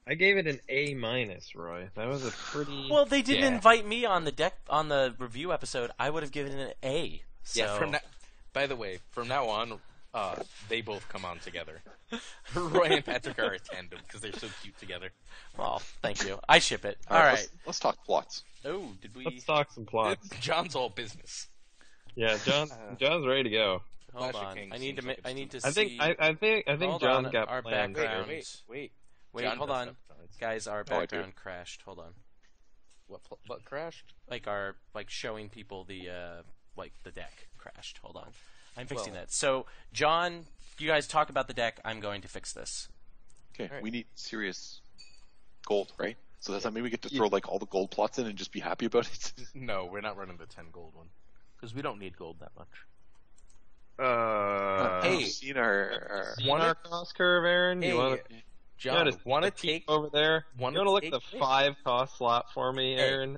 I gave it an A minus, Roy. That was a pretty. Well, they didn't invite me on the review episode. I would have given it an A. So. Yeah. By the way, from now on, they both come on together. Roy and Patrick are a tandem because they're so cute together. Well, thank you. I ship it. All right. Let's talk plots. Oh, did we? Let's talk some plots. John's all business. Yeah, John's ready to go. Hold on. I need to I see. I think John's got our plans. background. Wait. Wait, hold on. Guys, our background crashed. Hold on. What crashed? Showing people the deck crashed. Hold on. I'm fixing that. So, John, you guys talk about the deck. I'm going to fix this. Okay, right. We need serious gold, right? So does that mean we get to throw all the gold plots in and just be happy about it? No, we're not running the 10 gold one because we don't need gold that much. Hey, seen our cost curve, Aaron? Hey, John, want to take over there? You want to look at the 5 cost slot for me, Aaron?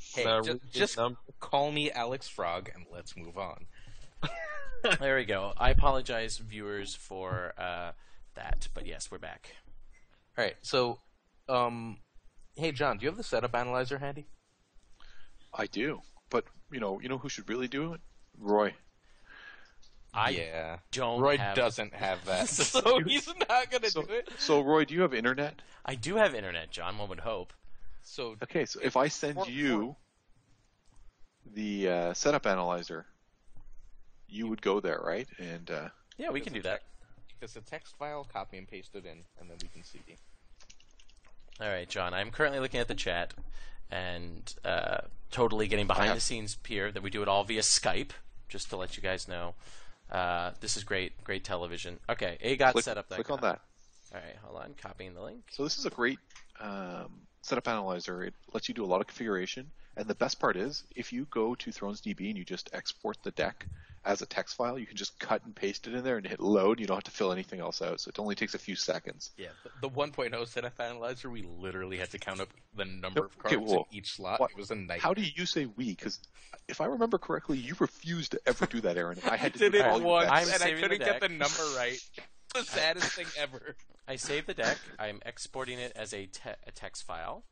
Just call me Alex Frog and let's move on. There we go. I apologize, viewers, for that, but yes, we're back. All right. So, hey, John, do you have the setup analyzer handy? I do, but you know who should really do it? Roy. Roy doesn't have that, so he's not going to do it. So, Roy, do you have internet? I do have internet, John. One would hope. So if I send you the setup analyzer, you would go there, right? And yeah, we can do that. Just a text file, copy and paste it in, and then we can see. All right, John. I'm currently looking at the chat and totally getting behind the scenes here. That we do it all via Skype, just to let you guys know. This is great television. Okay, AGoT setup. Click on that. All right, hold on. Copying the link. So this is a great setup analyzer. It lets you do a lot of configuration, and the best part is if you go to ThronesDB and you just export the deck as a text file, you can just cut and paste it in there and hit load. You don't have to fill anything else out, so it only takes a few seconds. Yeah, the 1.0 setup analyzer, we literally had to count up the number of cards in each slot. It was a nightmare. How do you say we? Because if I remember correctly, you refused to ever do that, Aaron. I had to did do it once, and I couldn't get the number right. The saddest thing ever. I saved the deck. I'm exporting it as a text file,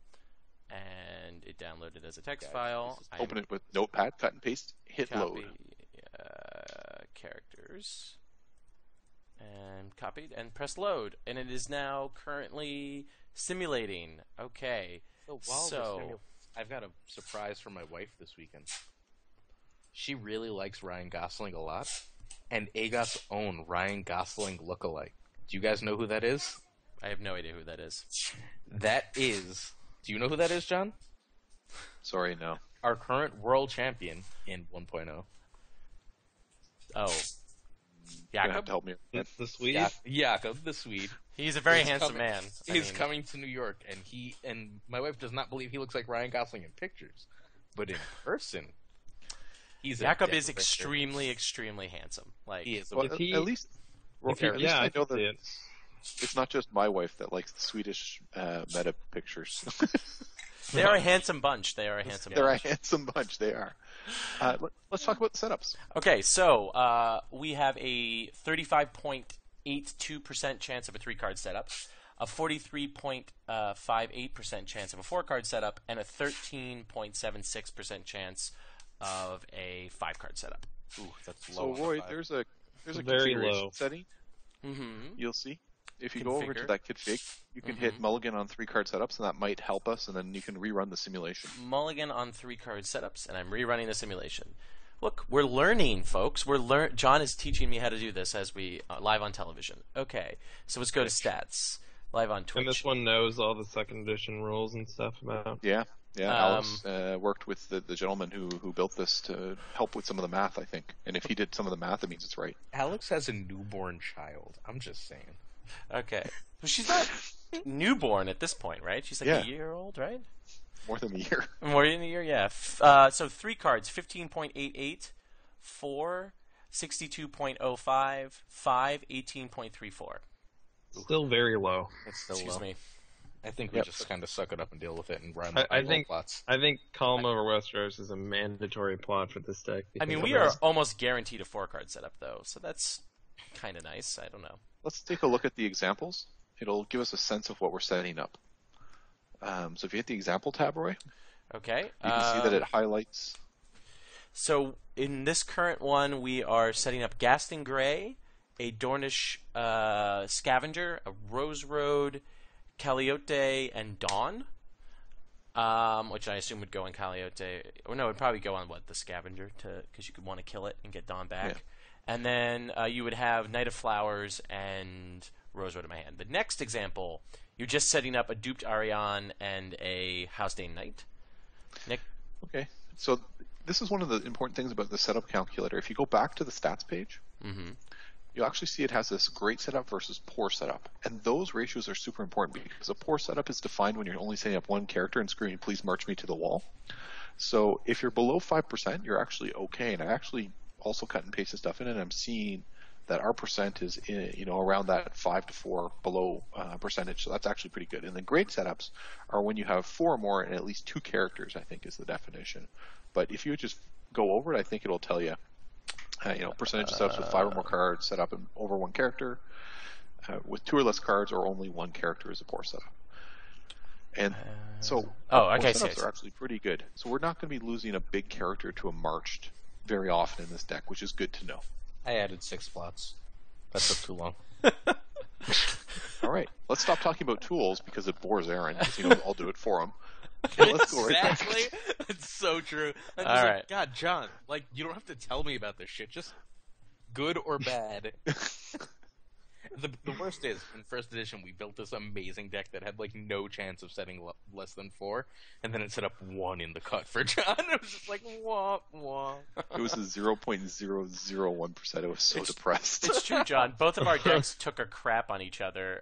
and it downloaded as a text file. Open it with Notepad, cut and paste, hit load. Characters, and copied, and press load, and it is now currently simulating. Okay, so I've got a surprise for my wife this weekend. She really likes Ryan Gosling a lot, and AGoT's own Ryan Gosling lookalike. Do you guys know who that is? I have no idea who that is. That is... Do you know who that is, John? Sorry, no. Our current world champion in 1.0. Oh. Jakob? Have to help me. The Swede? Jakob, the Swede. He's a very handsome man. He's coming to New York, and my wife does not believe he looks like Ryan Gosling in pictures. But in person, Jakob is extremely, extremely handsome. Like, he is. Well, at least I know that it's not just my wife that likes the Swedish meta pictures. They are a handsome bunch. They're a handsome bunch. They are. Let's talk about the setups. Okay, so we have a 35.82% chance of a 3-card setup, a 43.58% chance of a 4-card setup, and a 13.76% chance of a 5-card setup. Ooh, that's low. So, Roy, there's a very low setting. Mm-hmm. You'll see. If you go over to that config, you can hit mulligan on 3-card setups, and that might help us, and then you can rerun the simulation. Mulligan on 3-card setups, and I'm rerunning the simulation. Look, we're learning, folks. John is teaching me how to do this as we live on television. Okay, so let's go to stats. Live on Twitch. And this one knows all the 2nd edition rules and stuff about. Yeah. Alex worked with the gentleman who built this to help with some of the math, I think. And if he did some of the math, it means it's right. Alex has a newborn child. I'm just saying. Okay. Well, she's not newborn at this point, right? She's like a year old, right? More than a year. More than a year, yeah. So 3 cards, 15.88, 4, 62.05, 5, 18.34. Still very low. It's still Excuse low. me. I think we just kind of suck it up and deal with it and run plots. I think Column over Westeros is a mandatory plot for this deck. I mean, we are almost guaranteed a 4-card setup, though, so that's kind of nice. I don't know. Let's take a look at the examples. It'll give us a sense of what we're setting up. So if you hit the example tab, Roy, Okay. you can see that it highlights. So in this current one, we are setting up Gaston Grey, a Dornish Scavenger, a Rose Road, Calliope, and Dawn, which I assume would go on Calliope. Or no, it would probably go on, the Scavenger, because you could want to kill it and get Dawn back. Yeah. And then you would have Knight of Flowers and Rose Road in my hand. The next example, you're just setting up a duped Ariane and a House-Dane Knight. Nick? Okay, so this is one of the important things about the setup calculator. If you go back to the stats page, you'll actually see it has this great setup versus poor setup. And those ratios are super important because a poor setup is defined when you're only setting up one character and screaming, please march me to the wall. So if you're below 5%, you're actually okay. And I actually also cut and pasted stuff in, and I'm seeing that our percent is around that 5 to 4 below percentage. So that's actually pretty good. And then great setups are when you have 4 or more and at least 2 characters, I think is the definition. But if you just go over it, I think it'll tell you, percentage of setups with 5 or more cards set up in over 1 character. With 2 or less cards or only 1 character is a poor setup. And so setups are actually pretty good. So we're not going to be losing a big character to a marched very often in this deck, which is good to know. I added 6 plots. That took too long. All right, let's stop talking about tools because it bores Aaron. I'll do it for him. Okay, let's go right back. Exactly. It's so true. All right. God, John, you don't have to tell me about this shit. Just good or bad. The worst is, in first edition, we built this amazing deck that had no chance of setting less than 4, and then it set up 1 in the cut for John. It was just wah, wah. It was a 0.001%. I was so depressed. It's true, John. Both of our decks took a crap on each other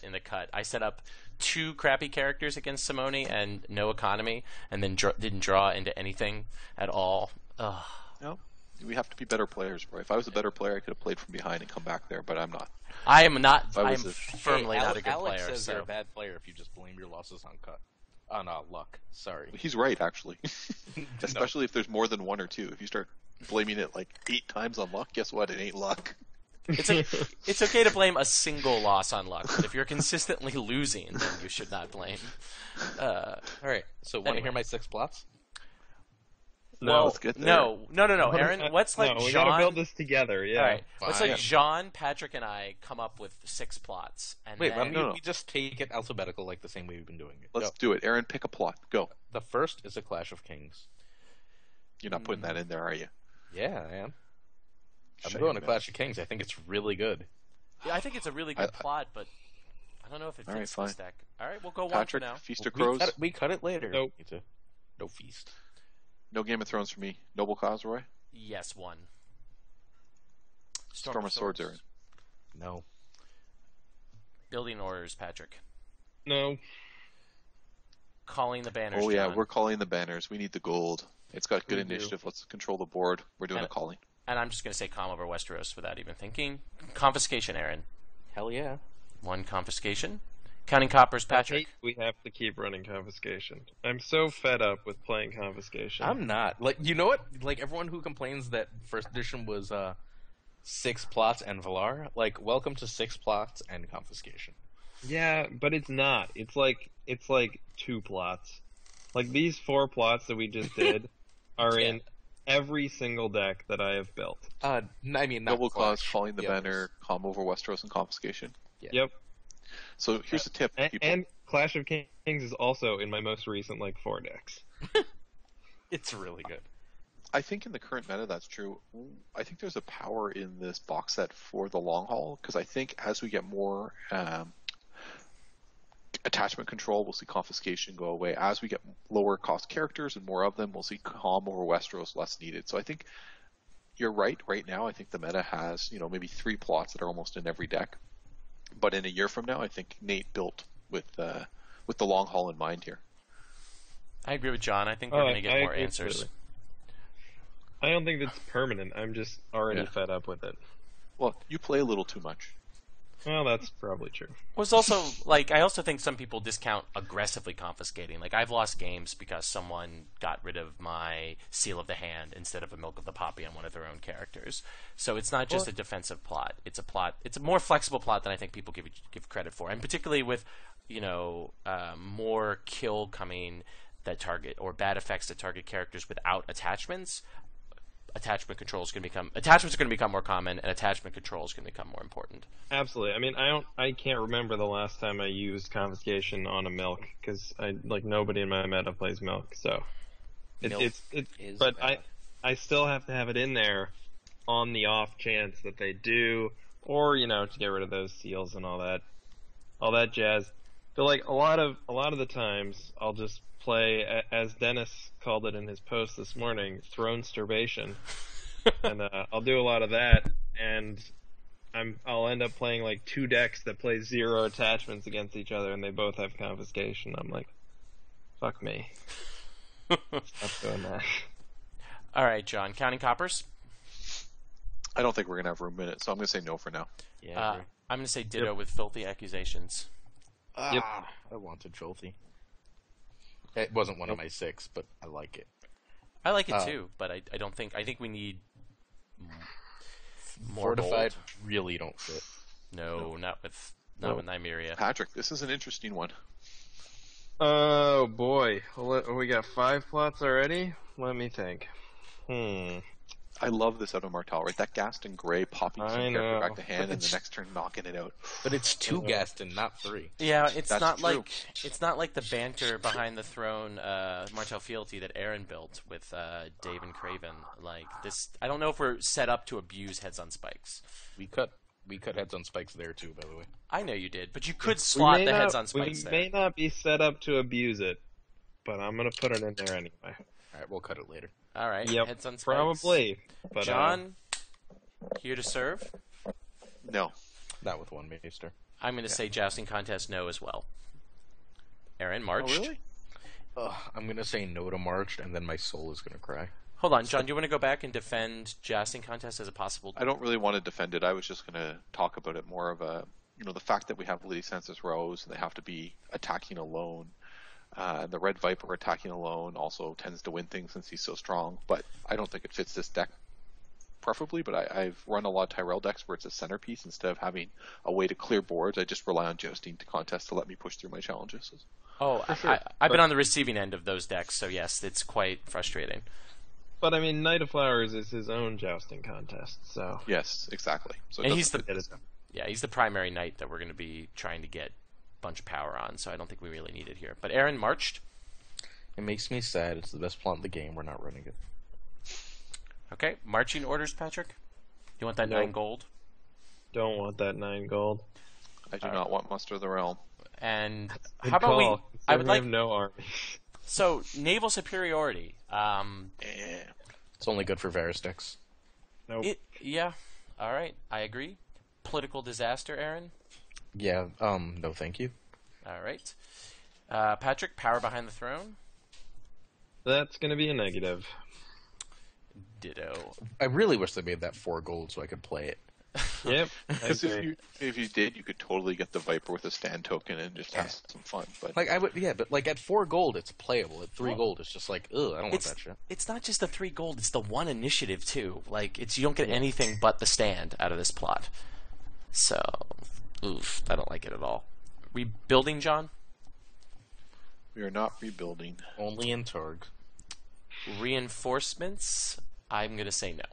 in the cut. I set up 2 crappy characters against Simone and no economy, and then didn't draw into anything at all. Ugh. No. We have to be better players, bro. If I was a better player, I could have played from behind and come back there, but I'm not. I am not. I am firmly not a good Alex player. Says you're a bad player if you just blame your losses on luck. Sorry. He's right, actually. Especially if there's more than 1 or 2. If you start blaming it 8 times on luck, guess what? It ain't luck. It's okay to blame a single loss on luck, but if you're consistently losing, then you should not blame. All right. So, want to hear my 6 plots? No, let's get there. No, Aaron, let's let we John... gotta build this together, yeah. All right, let's let John, Patrick, and I come up with 6 plots. And wait, then... why don't we just take it alphabetical the same way we've been doing it? Let's do it. Aaron, pick a plot. Go. The first is a Clash of Kings. You're not putting that in there, are you? Yeah, I am. I'm going to Clash of Kings. I think it's really good. Yeah, I think it's a really good plot, but I don't know if it fits this deck. All right, we'll go Patrick, 1 for now. Feast of Crows. We cut it later. Nope. No feast. No Game of Thrones for me. Noble Cause, Roy? Yes, 1. Storm of Swords, Aaron. No. Building Orders, Patrick. No. Calling the Banners, Oh, yeah, John. we're calling the banners. We need the gold. It's got good initiative. Let's control the board. We're doing a calling. And I'm just going to say calm over Westeros without even thinking. Confiscation, Aaron. Hell yeah. 1 confiscation. Counting coppers, Patrick. We have to keep running confiscation. I'm so fed up with playing confiscation. I'm not. You know what? Everyone who complains that first edition was 6 plots and Valar, welcome to 6 plots and confiscation. Yeah, but it's not. It's like 2 plots. These 4 plots that we just did are in every single deck that I have built. I mean, not Noble Cause, Clash. calling the banner, calm over Westeros, and confiscation. Yeah. Yep. So here's a tip, people. And Clash of Kings is also in my most recent 4 decks. It's really good. I think in the current meta that's true. I think there's a power in this box set for the long haul, because I think as we get more attachment control, we'll see confiscation go away. As we get lower cost characters and more of them, we'll see calm over Westeros less needed. So I think you're right. Right now, I think the meta has maybe 3 plots that are almost in every deck. But in a year from now, I think Nate built with the long haul in mind here. I agree with John. I think we're going to get more answers. Completely. I don't think that's permanent. I'm just already fed up with it. Well, you play a little too much. Well, that's probably true. Was also I also think some people discount aggressively confiscating. I've lost games because someone got rid of my Seal of the Hand instead of a Milk of the Poppy on one of their own characters. So it's not just a defensive plot. It's a plot. It's a more flexible plot than I think people give credit for, and particularly with more kill coming that target, or bad effects that target characters without attachments, attachments are going to become more common, and attachment control is going to become more important. Absolutely. I mean, I can't remember the last time I used confiscation on a milk, because nobody in my meta plays milk, so but bad. I still have to have it in there on the off chance that they do, or to get rid of those seals and all that jazz. But like a lot of the times, I'll just play, as Dennis called it in his post this morning, throne sturbation, and I'll do a lot of that, and I'll end up playing like 2 decks that play 0 attachments against each other, and they both have confiscation. I'm like, fuck me. Stop doing that. All right, John, counting coppers? I don't think we're gonna have room in it, so I'm gonna say no for now. Yeah. I'm going to say ditto with filthy accusations. Yep. I wanted filthy. It wasn't one of my 6, but I like it. I like it too, but I think we need more Fortified gold. really don't fit. No, not with Nymeria. Patrick, this is an interesting one. Oh boy, we got 5 plots already? Let me think. I love this out of Martel, right? That Gaston Grey popping some I character know. back to hand, and the next turn knocking it out. But it's 2 Gaston, not 3. Yeah, it's That's not true. like the banter behind the throne, Martel Fealty that Aaron built with Dave and Craven. Like this, I don't know if we're set up to abuse heads on spikes. We cut heads on spikes there too, by the way. I know you did, but you could slot the heads on spikes We there. may not be set up to abuse it, but I'm gonna put it in there anyway. All right, we'll cut it later. All right, Yep, heads on spikes. probably. But John, here to serve. No. Not with one Maester. I'm going to say jousting contest no as well. Aaron, marched. Oh, really? I'm going to say no to Marched, and then my soul is going to cry. Hold on, John. Do you want to go back and defend jousting contest as a possible? I don't really want to defend it. I was just going to talk about it more of a, the fact that we have Lady Census rows and they have to be attacking alone. And the Red Viper attacking alone also tends to win things since he's so strong. But I don't think it fits this deck preferably. But I've run a lot of Tyrell decks where it's a centerpiece instead of having a way to clear boards. I just rely on jousting to contest to let me push through my challenges. Oh, sure. I've been on the receiving end of those decks, so yes, it's quite frustrating. But I mean, Knight of Flowers is his own jousting contest, so Yes, exactly. So it And doesn't he's fit he's the primary knight that we're going to be trying to get a bunch of power on, so I don't think we really need it here. But Aaron marched. It makes me sad. It's the best plot in the game. We're not running it. Okay, marching orders, Patrick. You want that No. 9 gold? don't want that 9 gold. I do not want Muster of the Realm. And Good how about we? call, I would considering like have no army. so naval superiority. It's only good for Varus decks. Nope. Yeah. All right, I agree. Political disaster, Aaron. Yeah, no thank you. All right. Patrick, power behind the throne. That's gonna be a negative. Ditto. I really wish they made that 4 gold so I could play it. Yep. I Because agree. if you did, you could totally get the Viper with a stand token and just have some fun. But Like I would, yeah, but like at 4 gold, it's playable. At 3 gold, it's just like, ugh, I don't want It's that shit. it's not just the 3 gold; it's the 1 initiative too. Like you don't get anything but the stand out of this plot. So, oof, I don't like it at all. Rebuilding, John. we are not rebuilding. Only in Torg. Reinforcements. I'm gonna say no.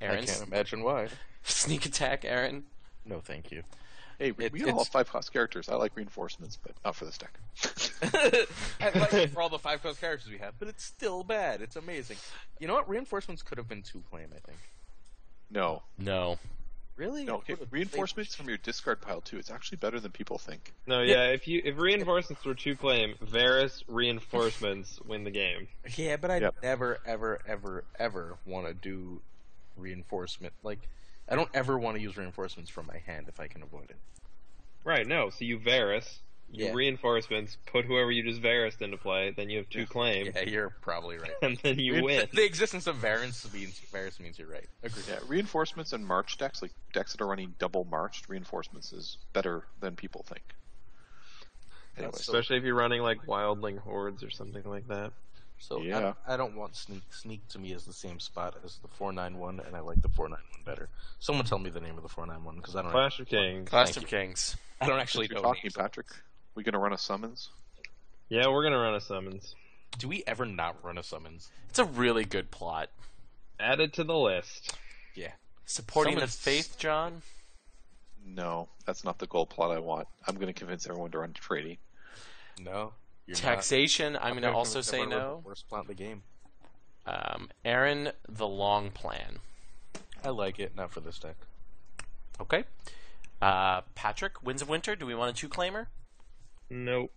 I Aaron, can't imagine why. sneak attack, Aaron. No, thank you. Hey, we all it's- have 5-cost characters. I like reinforcements, but not for this deck. I like it for all the 5-cost characters we have, but it's still bad. It's amazing. You know what? Reinforcements could have been 2-claim, I think. No. No. Really? No, okay. Reinforcements from your discard pile too. It's actually better than people think. No, yeah. If reinforcements were 2 claim, Varus reinforcements win the game. Yeah, but I'd Yep. never, ever, ever, ever want to do reinforcement. Like, I don't ever want to use reinforcements from my hand if I can avoid it. Right. No. So you Varus, you Yeah. reinforcements, put whoever you just Varused into play, then you have 2 claim, Yeah, you're probably right. and then you win. The existence of Varus means you're right. Agreed. Yeah, reinforcements and march decks, like decks that are running double marched reinforcements, is better than people think. Anyways, Especially if you're running like Wildling Hordes or something like that. So Yeah. I don't want Sneak. Sneak to me is the same spot as the 491, and I like the 491 better. Someone tell me the name of the 491 because I don't. Clash of Kings. Clash Thank of you. Kings. I don't actually Since you're know talking, names. Patrick, we gonna run a summons? Yeah, we're gonna run a summons. Do we ever not run a summons? It's a really good plot. Add it to the list. Yeah. Supporting Summons- the faith, John. No, that's not the gold plot I want. I'm gonna convince everyone to run trading. No. You're Taxation. not. I'm going to also say Everyone no. the worst plot in the game. Aaron, the long plan. I like it, not for this deck. Okay. Patrick, Winds of Winter. Do we want a 2-claimer? Nope.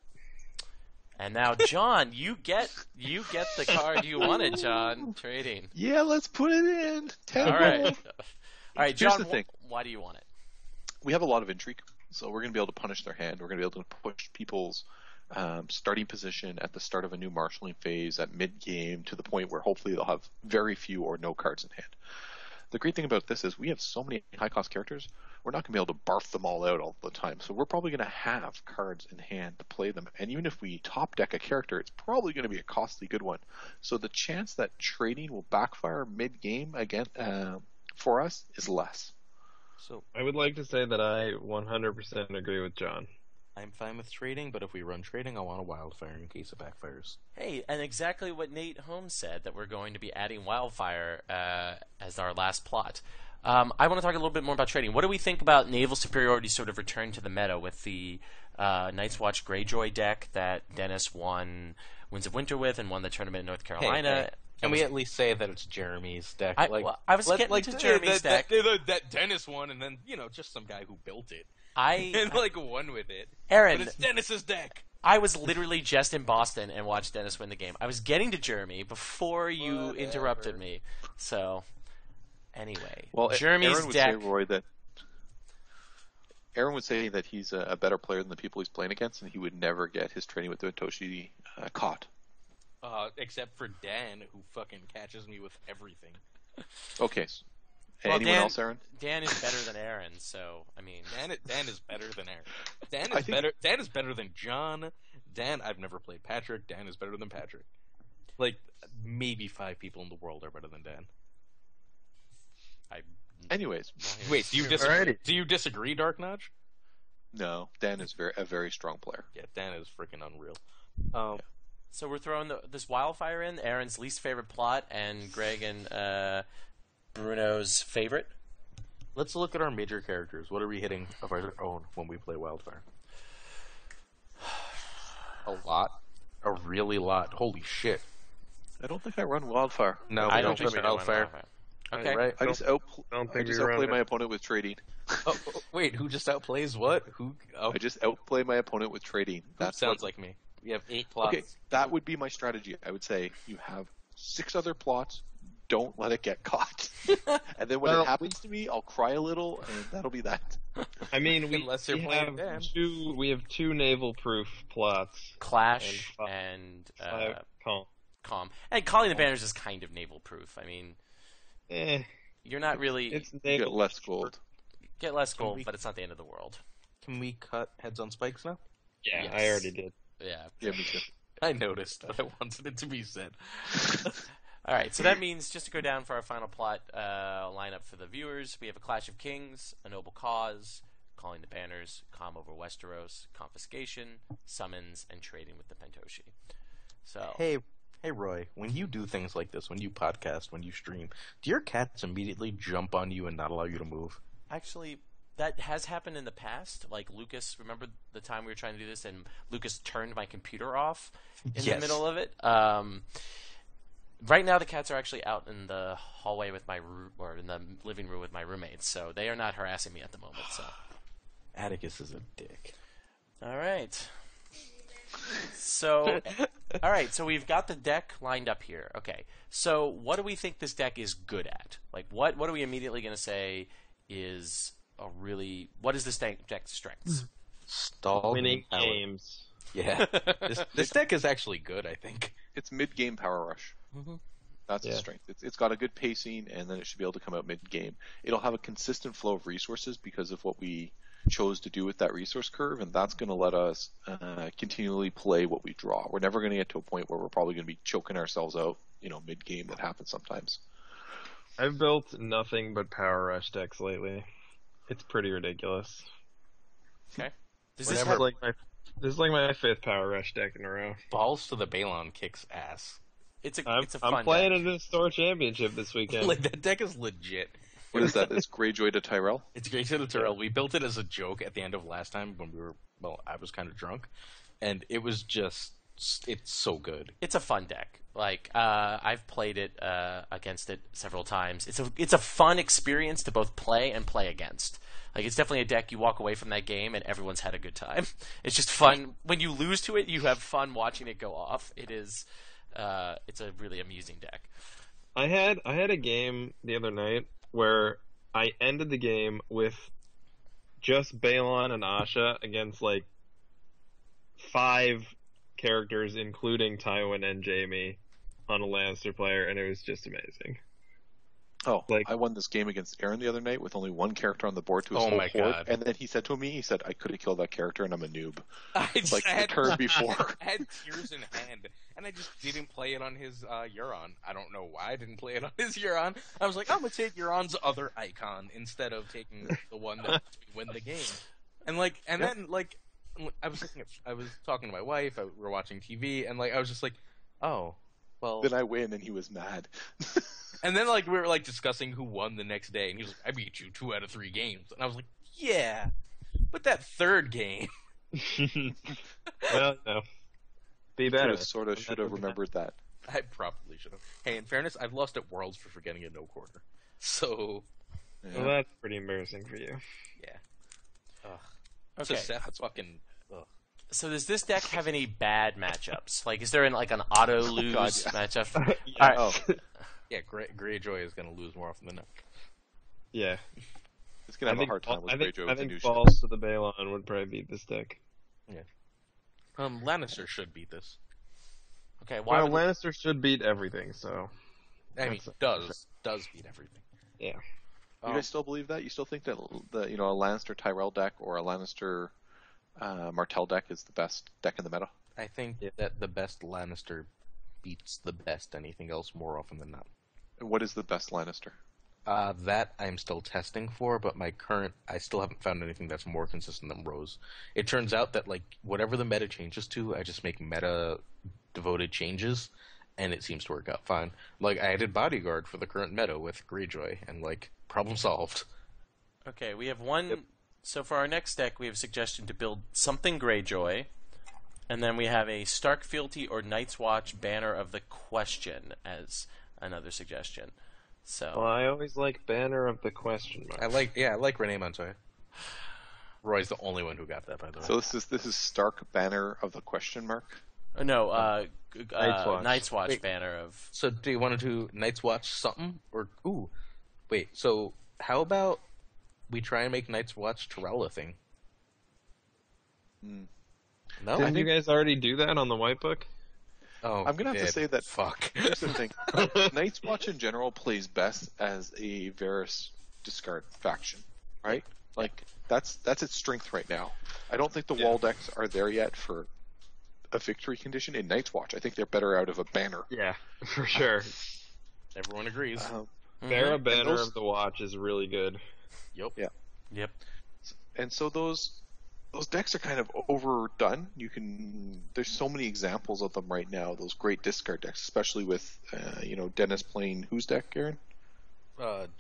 And now, John, you get the card you wanted, John. Trading. Yeah, let's put it in. All Tempo. right. All right, Here's John. the thing. Why do you want it? We have a lot of intrigue, so we're going to be able to punish their hand. We're going to be able to push people's starting position at the start of a new marshalling phase at mid-game to the point where hopefully they'll have very few or no cards in hand. The great thing about this is we have so many high-cost characters, we're not going to be able to barf them all out all the time. So we're probably going to have cards in hand to play them. And even if we top deck a character, it's probably going to be a costly good one. So the chance that trading will backfire mid-game again for us is less. So I would like to say that I 100% agree with John. I'm fine with trading, but if we run trading, I want a wildfire in case it backfires. Hey, and exactly what Nate Holmes said, that we're going to be adding Wildfire as our last plot. I want to talk a little bit more about trading. What do we think about Naval Superiority sort of return to the meta with the Night's Watch Greyjoy deck that Dennis won Winds of Winter with and won the tournament in North Carolina? Hey. Can we at least say that it's Jeremy's deck? I was getting to Jeremy's deck. That Dennis won, and then, just some guy who built it. And, won with it. Aaron, but it's Dennis's deck. I was literally just in Boston and watched Dennis win the game. I was getting to Jeremy before you interrupted me. So, anyway. Well, Jeremy's Aaron would deck. say, Roy, that Aaron would say that he's a better player than the people he's playing against, and he would never get his training with the Toshi caught. Except for Dan, who fucking catches me with everything. Okay. Well, Anyone Dan, else, Aaron? Dan is better than Aaron, so I mean, Dan is better than Aaron. Dan is better than John. Dan, I've never played Patrick. Dan is better than Patrick. Like maybe 5 people in the world are better than Dan. Anyways, wait, do you disagree? Do you disagree, Dark Notch? No, Dan is a very strong player. Yeah, Dan is freaking unreal. So we're throwing this Wildfire in, Aaron's least favorite plot, and Greg and Bruno's favorite. Let's look at our major characters. What are we hitting of our own when we play Wildfire? A lot. A really lot. Holy shit. I don't think I run Wildfire. No, I don't think run we do Wildfire. Okay. Right. I just outplay my opponent with trading. Wait, who just outplays what? Who? Oh, I just outplay my opponent with trading. that sounds like me. We have 8 plots. Okay, that would be my strategy. I would say you have 6 other plots. Don't let it get caught. And then when it happens to me, I'll cry a little, and that'll be that. I mean, Unless you're playing Dan. we have 2 naval-proof plots. Clash and Calm. And Calling the Banners is kind of naval-proof. I mean, you're not really... It's You naval. get less gold. Get less gold, but it's not the end of the world. Can we cut Heads on Spikes now? Yeah, Yes. I already did. Yeah. Yeah, me too. I noticed, but I wanted it to be said. All right, so that means, just to go down for our final plot lineup for the viewers, we have a Clash of Kings, a Noble Cause, Calling the Banners, Calm over Westeros, Confiscation, Summons, and Trading with the Pentoshi. So, Hey, Roy, when you do things like this, when you podcast, when you stream, do your cats immediately jump on you and not allow you to move? actually, that has happened in the past. Like, Lucas, remember the time we were trying to do this, and Lucas turned my computer off in the middle of it? Right now, the cats are actually out in the hallway with or in the living room with my roommates, so they are not harassing me at the moment. So, Atticus is a dick. all right. So, all right. So we've got the deck lined up here. Okay. So, what do we think this deck is good at? Like, what are we immediately going to say is what is this deck's strengths? Stall Winning power. games. Yeah. This deck is actually good, I think. It's mid-game power rush. Mhm. That's its strength. It's got a good pacing, and then it should be able to come out mid-game. It'll have a consistent flow of resources because of what we chose to do with that resource curve, and that's going to let us continually play what we draw. We're never going to get to a point where we're probably going to be choking ourselves out, mid-game. That happens sometimes. I've built nothing but power rush decks lately. It's pretty ridiculous. Okay. This is like my 5th power rush deck in a row. Balls to the Balon kicks ass. It's a fun I'm playing deck. in the store championship this weekend. Like, that deck is legit. What is that? It's Greyjoy to Tyrell? It's Greyjoy to Tyrell. We built it as a joke at the end of last time when I was kind of drunk. And it was it's so good. It's a fun deck. Like, I've played it against it several times. It's a fun experience to both play and play against. Like, it's definitely a deck you walk away from that game and everyone's had a good time. It's just fun. When you lose to it, you have fun watching it go off. It is, it's a really amusing deck. I had a game the other night where I ended the game with just Balon and Asha against like 5 characters, including Tywin and Jaime, on a Lannister player, and it was just amazing. Oh, I won this game against Aaron the other night with only one character on the board to his whole board, and then he said to me, I could have killed that character, and I'm a noob. Like the turn before. I had tears in hand, and I just didn't play it on his Euron. I don't know why I didn't play it on his Euron. I was like, I'm going to take Euron's other icon instead of taking the one that lets me win the game. And then I was talking to my wife, we were watching TV, and I was just like, oh, well. Then I win, and he was mad. And then we were discussing who won the next day, and he was like, I beat you 2 out of 3 games. And I was like, yeah, but that 3rd game. Well, no. Be better. Should have remembered that. I probably should have. Hey, in fairness, I've lost at Worlds for forgetting a no quarter. So. Yeah. Well, that's pretty embarrassing for you. Yeah. Ugh. Okay. So Seth's fucking. Ugh. So does this deck have any bad matchups? Like, is there an auto lose matchup? Yes. All right. Yeah, Greyjoy is going to lose more often than not. Yeah. It's going to have a hard time with Greyjoy. I think Balls to the Balon would probably beat this deck. Yeah. Lannister should beat this. Okay, Lannister should beat everything, so... I mean, does beat everything. Yeah. You guys still believe that? You still think that a Lannister Tyrell deck or a Lannister Martell deck is the best deck in the meta? I think that the best Lannister beats the best anything else more often than not. What is the best Lannister? That I'm still testing for, but I still haven't found anything that's more consistent than Rose. It turns out that whatever the meta changes to, I just make meta devoted changes, and it seems to work out fine. I added Bodyguard for the current meta with Greyjoy, and problem solved. Okay, we have one. Yep. So for our next deck, we have a suggestion to build something Greyjoy, and then we have a Stark Fealty or Night's Watch Banner of the Question as another suggestion. So. Well, I always like Banner of the Question mark. I like Renee Montoya. Roy's the only one who got that, by the way. So this is Stark Banner of the Question mark? No, Night's Watch Wait, Banner of... So do you want to do Night's Watch something? Wait, so how about we try and make Night's Watch Tyrell a thing? No? Didn't you guys already do that on the White Book? Oh, I'm going to have to say that... Fuck. Here's the thing. Night's Watch in general plays best as a Varys discard faction, right? That's its strength right now. I don't think the wall decks are there yet for a victory condition in Night's Watch. I think they're better out of a banner. Yeah, for sure. Everyone agrees. Banner of the Watch is really good. Yep. Yeah. Yep. And so those decks are kind of overdone. There's so many examples of them right now. Those great discard decks, especially with Dennis playing whose deck, Aaron?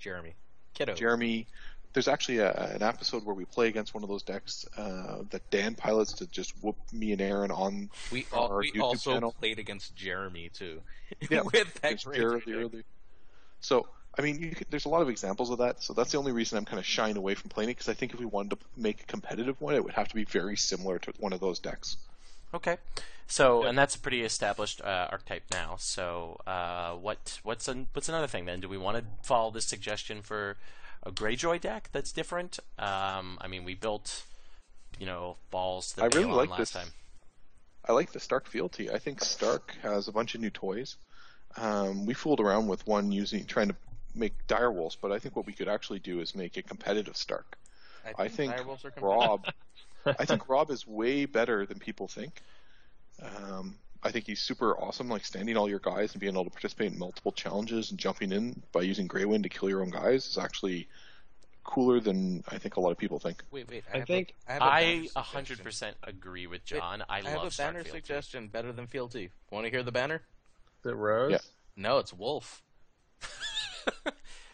Jeremy. Kiddo. Jeremy. There's actually an episode where we play against one of those decks that Dan pilots to just whoop me and Aaron on our YouTube also channel. Played against Jeremy too. Yeah, with that great. So I mean, there's a lot of examples of that. So that's the only reason I'm kind of shying away from playing it, because I think if we wanted to make a competitive one, it would have to be very similar to one of those decks. Okay. So, and that's a pretty established archetype now. So, what's another thing then? Do we want to follow this suggestion for a Greyjoy deck that's different? I mean, we built, balls that I really like last this. time. I like the Stark Fealty. I think Stark has a bunch of new toys. We fooled around with one trying to make dire wolves, but I think what we could actually do is make a competitive Stark. I think direwolves are Rob is way better than people think. I think he's super awesome, like standing all your guys and being able to participate in multiple challenges and jumping in by using Grey Wind to kill your own guys is actually cooler than I think a lot of people think. Wait. I think I 100% agree with John. I have love a banner Stark Fealty. suggestion better than Fealty. Want to hear the banner? Is it Rose? Yeah. No, it's Wolf.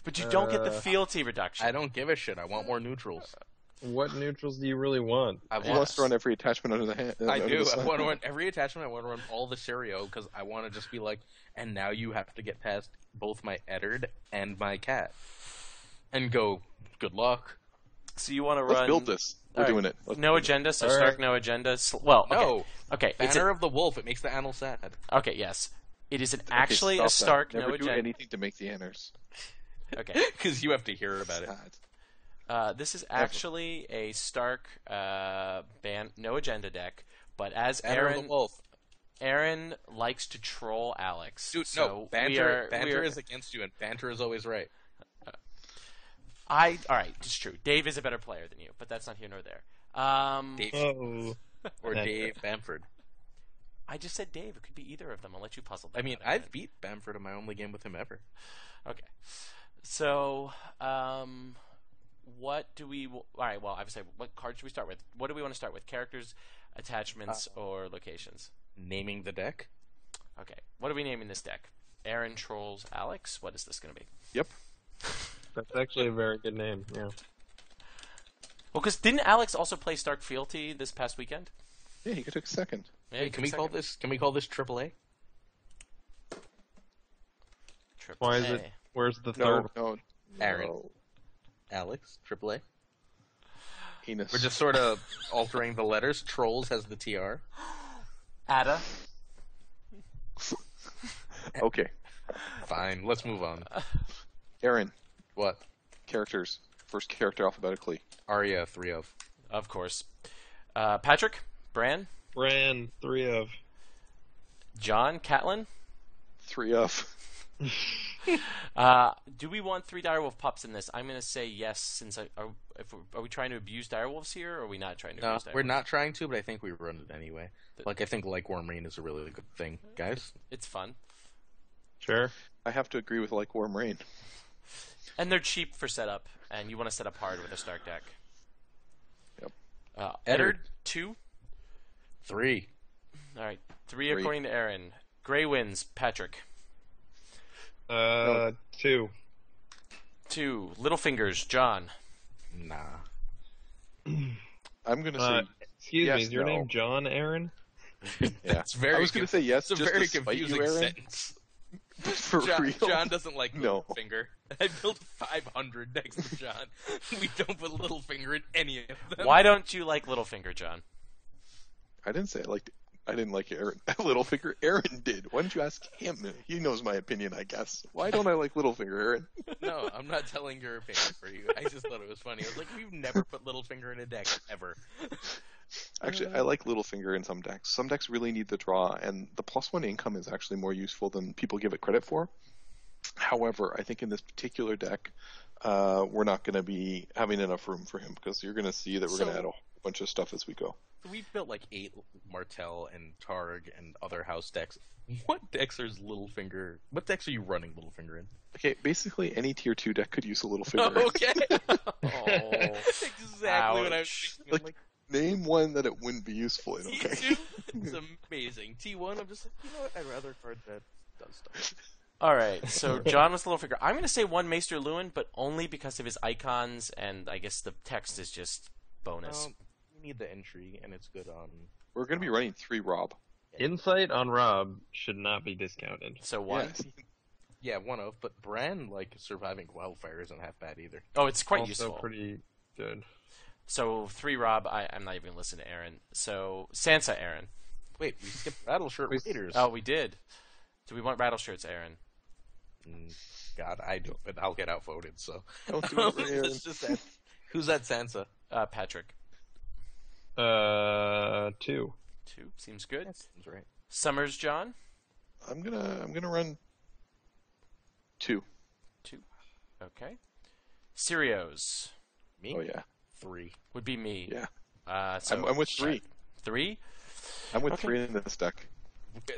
But you don't get the fealty reduction. I don't give a shit. I want more neutrals. What neutrals do you really want? He wants to run every attachment under the hand. I do. I want to run every attachment. I want to run all the Serio because I want to just be like, and now you have to get past both my Eddard and my cat. And go, good luck. So you want to Let's run... build this. We're doing it. No agenda, so Stark, no agenda. Well, okay. No. Okay. Banner of the Wolf. It makes the Annals sad. Okay, yes. It is actually a Stark, Never no do agenda. anything to make the anners. Okay. Because you have to hear about it. This is actually a Stark no agenda deck, but as Banner of the Wolf. Aaron likes to troll Alex. Dude, so no. Banter is against you, and banter is always right. All right, it's true. Dave is a better player than you, but that's not here nor there. Dave. Or Dave Bamford. I just said Dave. It could be either of them. I'll let you puzzle them. I mean, I've beat Bamford in my only game with him ever. Okay. So, what do we... All right, well, I would say, what card should we start with? What do we want to start with? Characters, attachments, or locations? Naming the deck? Okay. What are we naming this deck? Aaron trolls Alex? What is this going to be? Yep. That's actually a very good name, yeah. Well, because didn't Alex also play Stark Fealty this past weekend? Yeah, he took second. Yeah, Hey, can we call this AAA? Why is it? Where's the third? No. Aaron. Alex, AAA. Haynes. We're just sort of altering the letters. Trolls has the TR. Ada. Okay. Fine, let's move on. Aaron. What? Characters. First character alphabetically. Arya, 3 of. Of course. Patrick? Bran? Bran, 3 of. John? Catelyn? 3 of. Do we want 3 direwolf pups in this? I'm going to say yes, since are we trying to abuse direwolves here, or are we not trying to abuse direwolves? We're not trying to, but I think we run it anyway. I think Worm Rain is a really good thing, guys. It's fun. Sure. I have to agree with Warm Rain. And they're cheap for setup, and you want to set up hard with a Stark deck. Yep. Eddard, 2? 3. All right, 3 according to Aaron. Grey wins, Patrick. 2. 2. Littlefingers, John. Nah. I'm going to say excuse yes, me, is your no. name John Aaron? Yeah. I was going to say yes, it's a just very to spite confusing you, Aaron. sentence. For real. John doesn't like No. Littlefinger. I built 500 next to John. We don't put Littlefinger in any of them. Why don't you like Littlefinger, John? I didn't say I didn't like Aaron. Littlefinger. Aaron did. Why don't you ask him? He knows my opinion, I guess. Why don't I like Littlefinger, Aaron? No, I'm not telling your opinion for you. I just thought it was funny. I was like, we've never put Littlefinger in a deck, ever. Actually, I like Littlefinger in some decks. Some decks really need the draw, and the +1 income is actually more useful than people give it credit for. However, I think in this particular deck, we're not going to be having enough room for him, because you're going to see that we're going to add a whole bunch of stuff as we go. We've built like 8 Martell and Targ and other house decks. What decks are Littlefinger? What decks are you running Littlefinger in? Okay, basically any tier 2 deck could use a Littlefinger. Okay. Exactly what I was thinking. Like, name one that it wouldn't be useful in, okay? T2, it's amazing. T1, I'm just like, you know what? I'd rather a card that does stuff. All right, so John was Littlefinger. I'm going to say 1 Maester Lewin, but only because of his icons, and I guess the text is just bonus. You need the intrigue, and it's good on... We're going to be running 3 Rob. Insight on Rob should not be discounted. So 1? Yes. Yeah, 1 of, but Bran, like, surviving wildfire isn't half bad either. Oh, it's quite Also useful. pretty good. So 3 Rob, I'm not even going to listen to Aaron. So Sansa, Aaron. Wait, we skipped Rattleshirt Raiders. Oh, we did. Do we want rattle shirts, Aaron? God, I do, but I'll get outvoted, so... Don't do it for Aaron. Let's just add... Who's that Sansa? Patrick. 2. 2, seems good. That seems right. Summers, John? I'm gonna run 2. 2. Okay. Sirios. Me? Oh yeah. 3. Would be me. Yeah. So I'm with 3. 3? I'm with Okay. 3 in this deck.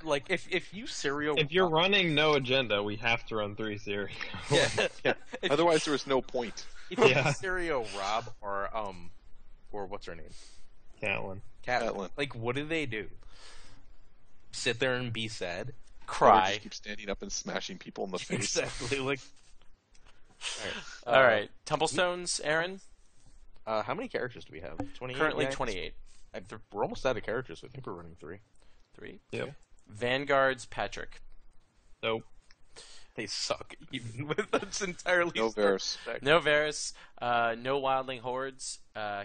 Like, if you Serial... If you're running no agenda, we have to run 3 Siri. Yeah. Yeah. If Otherwise, there is no point. If you Yeah. Serial Rob or what's her name? Catelyn. Catelyn. Like, what do? Sit there and be sad? Or Cry. just keep standing up and smashing people in the face. Exactly. Like, All right. Tumblestones, Aaron? how many characters do we have? 28? Currently Yeah, 28. we're almost out of characters. So I think we're running 3. 3. Yep. Vanguards, Patrick. Nope. They suck, even with that's entirely No Varys. No Varys. No Wildling Hordes.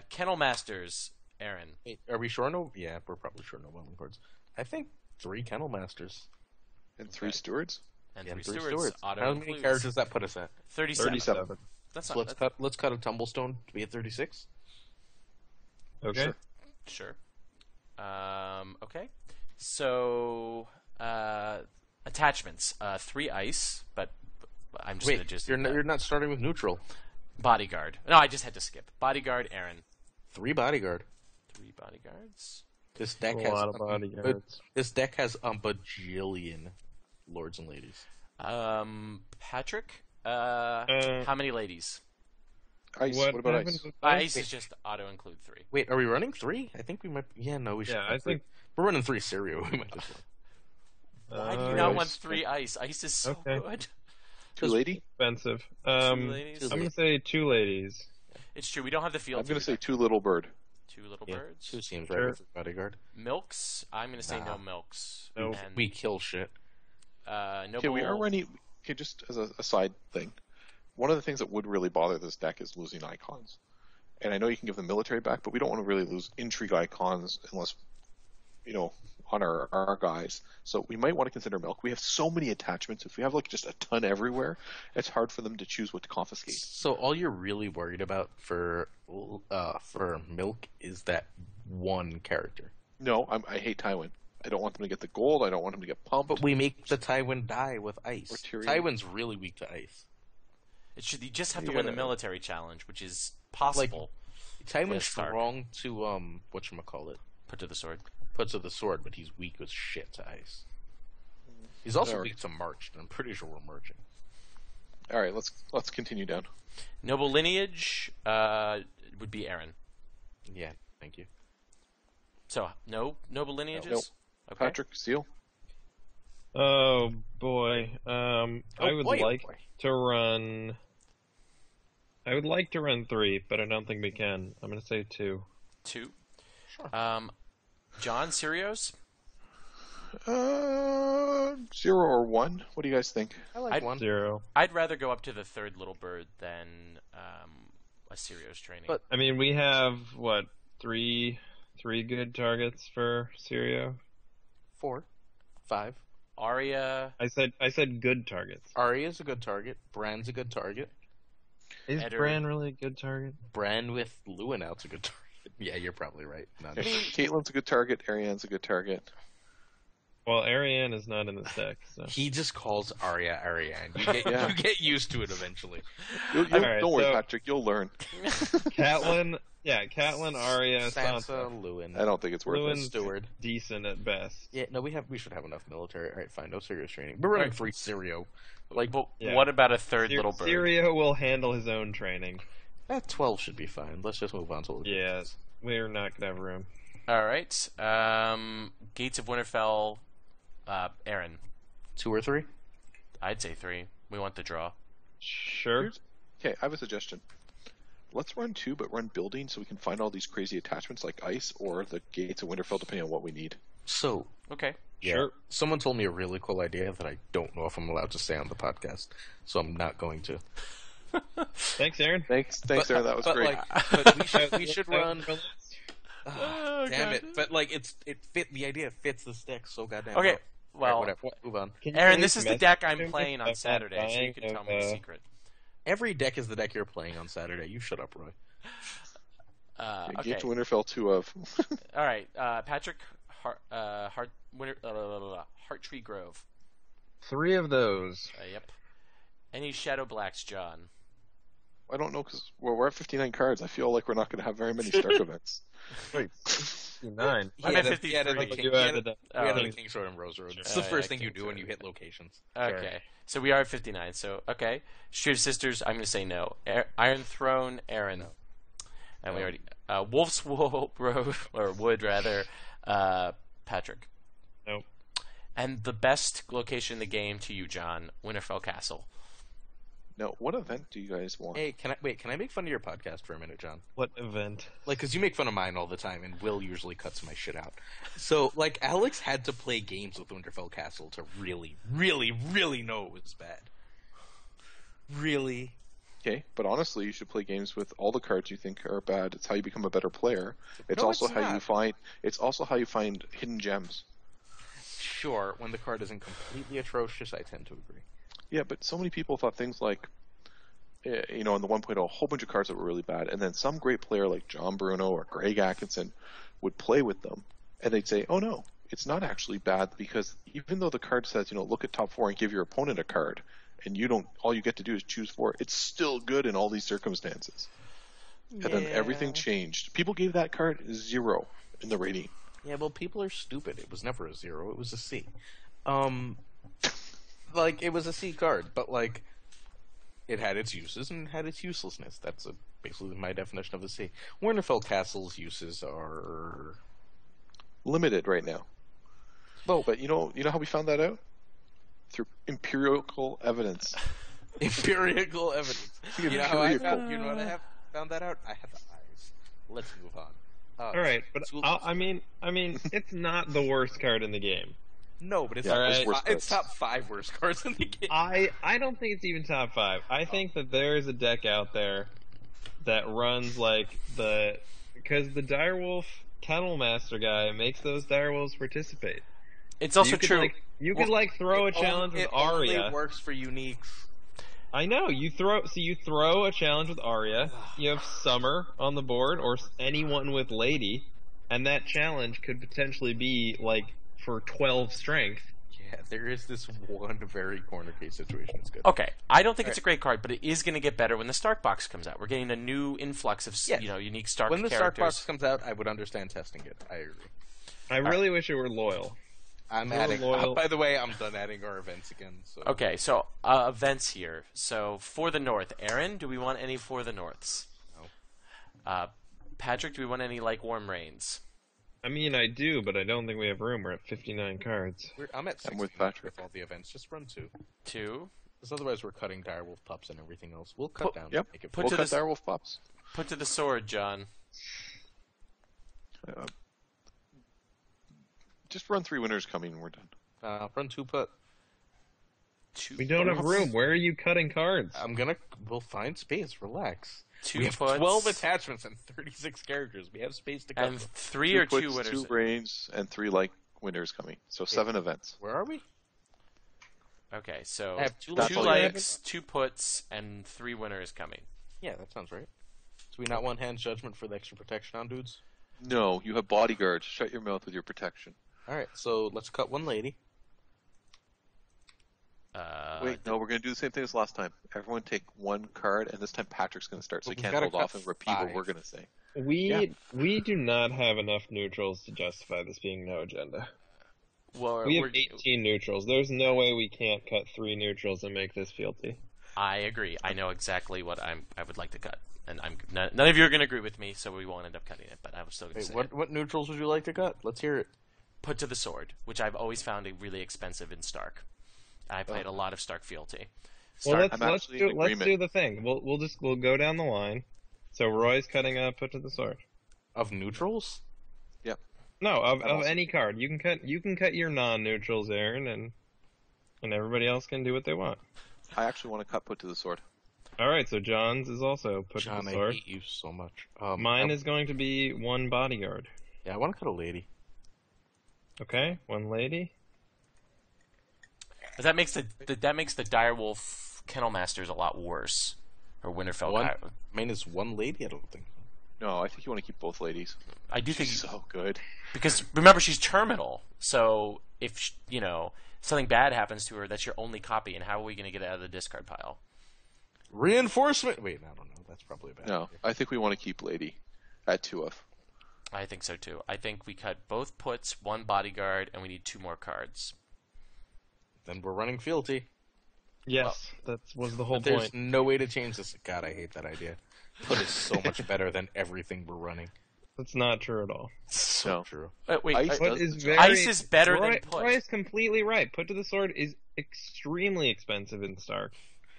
Kennel Masters, Aaron. Wait, are we sure? No. Yeah, we're probably sure no Wildling Hordes. I think 3 Kennel Masters. And 3 stewards. And Yeah, 3 3 stewards. Auto How many includes characters does that put us at? 37. 37. That's So not let's cut a Tumblestone to be at 36. Okay. Sure. Sure. Okay. So, attachments. 3 ice, but I'm just going to just... you're not starting with neutral. Bodyguard. No, I just had to skip. Bodyguard, Aaron. 3 Bodyguard. 3 bodyguards. This deck A has lot of bodyguards. This deck has a bajillion lords and ladies. Patrick. How many ladies? Ice. What about happens ice? with Ice is just auto include 3. Wait, are we running 3? I think we might. Yeah, no, we should. Yeah, run I 3. think. We're running 3 Serial. We might as well. Why do you not Ice. want 3 ice? Ice is so Okay. good. 2 lady? Expensive. 2 ladies. I'm gonna say 2 ladies. It's true. We don't have the field. I'm going to to say 2 little bird. 2 little Yeah, birds. 2 seems Sure. right with Bodyguard. Milks. I'm going to say Nah. no milks. Nope. And, We kill shit. no. Okay, we are running. Okay, just as a side thing, one of the things that would really bother this deck is losing icons. And I know you can give the military back, but we don't want to really lose intrigue icons unless, on our guys. So we might want to consider milk. We have so many attachments. If we have like just a ton everywhere, it's hard for them to choose what to confiscate. So all you're really worried about for Milk is that one character. No, I hate Tywin. I don't want them to get the gold. I don't want them to get pumped. But we make the Tywin die with ice. Or Tyrion. Tywin's really weak to ice. It should. You just have You to win the gotta- military challenge, which is possible. Tywin's Stark. strong to whatchamacallit, Put to the sword. puts of the sword, but he's weak as shit to ice. He's also Whatever. weak to march, and I'm pretty sure we're marching. All right, let's continue down. Noble lineage would be Aaron. Yeah, thank you. So no noble lineages. Nope. Okay. Patrick, Seal. Oh boy. I would like to run. I would like to run 3, but I don't think we can. I'm gonna say 2. 2. Sure. John Sirios. 0 or 1. What do you guys think? I like I'd- one. 0. I'd rather go up to the 3rd little bird than a Sirios training. But- I mean, we have what 3 good targets for Syrio. 4, 5. Arya. I said good targets. Arya's a good target. Bran's a good target. Is Eddard. Bran really a good target? Bran with Lewin out's a good target. Yeah, you're probably right. Not Caitlyn's a good target. Ariane's a good target. Well, Ariane is not in this deck, so. He just calls Arya Ariane. Yeah. You get used to it eventually. You'll, All right, don't worry, so- Patrick. You'll learn. Catelyn, Arya, Sansa. Sansa, Lewin, I don't think it's worth Lewin's it. Steward. decent at best. Yeah, no, we should have enough military. All right, fine, no serious training. We're running 3 Syrio. Like, But Yeah. what about a 3rd little bird? Syrio will handle his own training. that 12 should be fine. Let's just move on to Yeah, we're not gonna have room. All right. Gates of Winterfell. Aaron. 2 or 3. I'd say 3. We want the draw. Sure. Okay, I have a suggestion. Let's run 2, but run building so we can find all these crazy attachments like ice or the Gates of Winterfell, depending on what we need. So, Okay. Sure. someone told me a really cool idea that I don't know if I'm allowed to say on the podcast, so I'm not going to. Thanks, Aaron. Thanks, Aaron. That was but, great. But we should run. Oh, Damn God. it! But like, the idea fits this deck so goddamn. Okay. well. Well, All right, whatever. Move on. Can you Aaron, please this is the message deck I'm him playing on about Saturday, so you dying can tell of, me the secret. Every deck is the deck you're playing on Saturday. You shut up, Roy. Okay. Gates of Winterfell 2 of. All right. Patrick, Heart Tree Grove. 3 of those. Yep. Any Shadow Blacks, John? I don't know because we're at 59 cards. I feel like we're not going to have very many Stark events. Wait, 59. I'm at 53. He added a You King, added that. we added a Oh. King Sword and Rose Road. Sure. It's the first thing King you do when Sword. you hit locations. Okay, so we are at 59. So, okay. Street of Sisters, I'm going to say no. Iron Throne, Aaron. And we already... Wolf's Road, or Wood, rather, Patrick. Nope. And the best location in the game to you, John, Winterfell Castle. Now, what event do you guys want? Hey, can I make fun of your podcast for a minute, John? What event? Like, because you make fun of mine all the time, and Will usually cuts my shit out. So, like, Alex had to play games with Winterfell Castle to really, really, really know it was bad. Really? Okay, but honestly, you should play games with all the cards you think are bad. It's how you become a better player. It's No, also it's how not. you find. It's also how you find hidden gems. Sure, when the card isn't completely atrocious, I tend to agree. Yeah, but so many people thought things like, in the 1.0, a whole bunch of cards that were really bad, and then some great player like John Bruno or Greg Atkinson would play with them, and they'd say, "Oh no, it's not actually bad because even though the card says, look at top 4 and give your opponent a card, and all you get to do is choose 4, it's still good in all these circumstances." And then everything changed. People gave that card 0 in the rating. Yeah, well, people are stupid. It was never a 0. It was a C. Like, it was a C card, but, like, it had its uses and had its uselessness. That's basically my definition of a C. Winterfell Castle's uses are... Limited right now. Well, But you know how we found that out? Through empirical evidence. empirical evidence. You know how you know what I have found that out? I have eyes. Let's move on. All right, but I mean, it's not the worst card in the game. No, but it's, Yeah, top, it's worst it's cards. top 5 worst cards in the game. I don't think it's even top 5. I think that there's a deck out there that runs because the Direwolf Kennel Master guy makes those Direwolves participate. It's also true. You could throw a challenge with It Arya. only works for uniques. I know you throw a challenge with Arya. You have Summer on the board or anyone with Lady, and that challenge could potentially be for 12 strength. Yeah, there is this one very corner case situation. It's good. Okay, I don't think it's a great card, but it is going to get better when the Stark box comes out. We're getting a new influx of Yes. unique Stark When the characters. Stark box comes out, I would understand testing it. I agree. I really wish it were loyal. I'm You're adding. loyal. By the way, I'm done adding our events again. So. Okay, so events here. So for the North, Aaron, do we want any for the Norths? No. Patrick, do we want any Warm Rains? I mean, I do, but I don't think we have room. We're at 59 cards. I'm at 60 I'm with Patrick. with all the events. Just run 2. 2. Because otherwise we're cutting Direwolf pups and everything else. We'll cut down. Yep. Make it Put We'll to cut the- Direwolf Pups. Put to the sword, John. Just run 3 winners coming and we're done. run 2 put. 2. We don't have room. Where are you cutting cards? We'll find space. Relax. 2 We have puts 12 attachments and 36 characters. We have space to cut. and 3 2 or 2 puts, winners. 2 reigns, and 3 winners coming. So 7 events. Where are we? Okay, so I have 2 That's 2 all you have. likes, 2 puts, and 3 winners coming. Yeah, that sounds right. Do we not want Hand's Judgment for the extra protection on dudes? No, you have bodyguards. Shut your mouth with your protection. Alright, so let's cut 1 lady. Wait, no, we're going to do the same thing as last time. Everyone take 1 card, and this time Patrick's going to start, so Well, he we've can't gotta hold off cut and repeat 5. what we're going to say. We do not have enough neutrals to justify this being no agenda. Well, We have 18 neutrals. There's no way we can't cut 3 neutrals and make this fealty. I agree. I know exactly what I would like to cut, and none of you are going to agree with me, so we won't end up cutting it. But I was still going to Wait, say what neutrals would you like to cut? Let's hear it. Put to the sword, which I've always found really expensive in Stark. I played a lot of Stark fealty. Well, Stark, I'm let's actually in let's agreement. do the thing. We'll go down the line. So Roy's cutting a put to the sword. Of neutrals? Yep. No, of also- any card. You can cut your non-neutrals, Aaron, and everybody else can do what they want. I actually want to cut put to the sword. All right, so John's is also put John, to the I sword. hate you so much. Mine is going to be 1 bodyguard. Yeah, I want to cut a lady. Okay, 1 lady. but that makes the Direwolf Kennel Masters a lot worse, or Winterfell. Mine is 1 lady? I don't think so. No, I think you want to keep both ladies. I do think She's so good. because remember she's terminal, so if something bad happens to her, that's your only copy, and how are we going to get it out of the discard pile? Reinforcement! Wait, I don't know. that's probably a bad No, idea. I think we want to keep Lady at 2 of. I think so too. I think we cut both puts, 1 bodyguard, and we need 2 more cards. Then we're running fealty. Yes, that was the whole But there's point. no way to change this. God, I hate that idea. Put is so much better than everything we're running. That's not true at all. So No. true. Wait, Ice Put does is the very. job. Ice is better than put. Roy is completely right. Put to the sword is extremely expensive in Stark,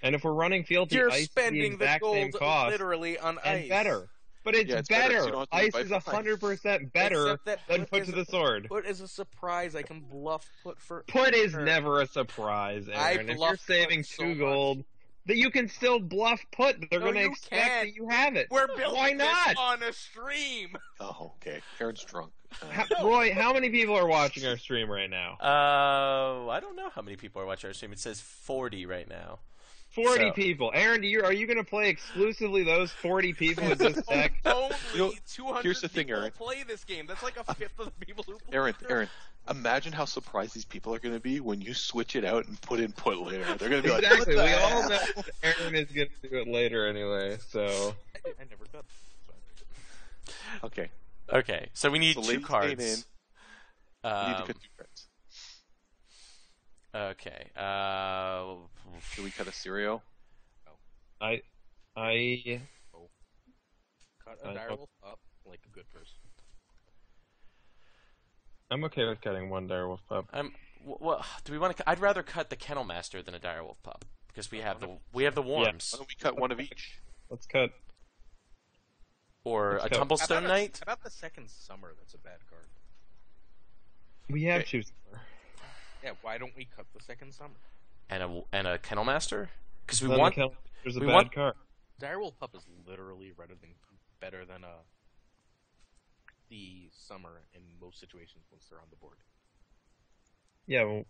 and if we're running fealty, You're ice is spending the the exact same gold cost literally on and ice. better. But it's, Yeah, it's better, 'cause better. you don't have to Ice buy is for five. 100% better Except that than put to the sword. Put is a surprise. I can bluff put for. Put is sure. never a surprise, I Aaron. If you're bluff saving put so 2 much. gold, that you can still bluff put. They're No, going to you expect can't. that you have it. We're building Why not? this on a stream. Oh, okay. Aaron's drunk. Roy, how many people are watching our stream right now? I don't know how many people are watching our stream. It says 40 right now. 40 So- people. Aaron, are you going to play exclusively those 40 people with this deck? Only You know, 200 here's the thing, people Aaron. play this game. That's like a fifth of the people who play. Aaron, imagine how surprised these people are going to be when you switch it out and put in put later. They're going to be Exactly. like, We "What the all hell?" know that Aaron is going to do it later anyway, so... I never got. Okay. Okay, so we need So 2 ladies cards. staying in. We need to cut 2 cards. Okay. Do we cut a Sirio? I... Cut a direwolf up like a good person. I'm okay with cutting 1 direwolf pup. Well, do we want to? I'd rather cut the Kennel Master than a direwolf pup because we have the worms Why don't we cut 1 of each? Let's cut... or Let's a go. Tumblestone Knight. How about the second summer? That's a bad card. We have Okay. 2... Yeah, why don't we cut the second summer? and a Kennel Master because we Then want. There's a we bad want- card. Direwolf Pup is literally better than the summer in most situations once they're on the board. Yeah, well,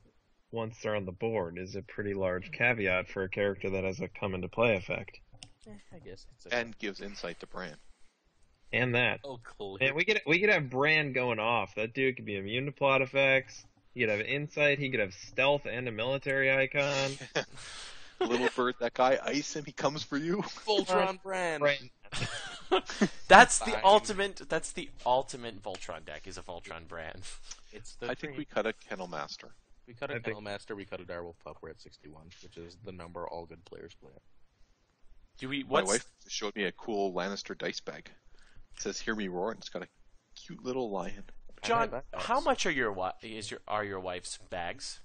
once they're on the board is a pretty large caveat for a character that has a come into play effect. I guess. And gives insight to Bran. And that. oh, cool. And we could have Bran going off. That dude could be immune to plot effects. He could have insight. He could have stealth and a military icon. Little bird, that guy, ice him, he comes for you. Voltron Bran. That's the Fine. ultimate. That's the ultimate Voltron deck. Is a Voltron brand. It's the I think we cut a Kennel Master. we cut a I think- Kennel Master, we cut a Direwolf Pup, we're at 61, which is the number all good players play at. Do we? My What's wife showed me a cool Lannister dice bag. It says "Hear Me Roar" and it's got a cute little lion. John? that box. How much are your wife's bags?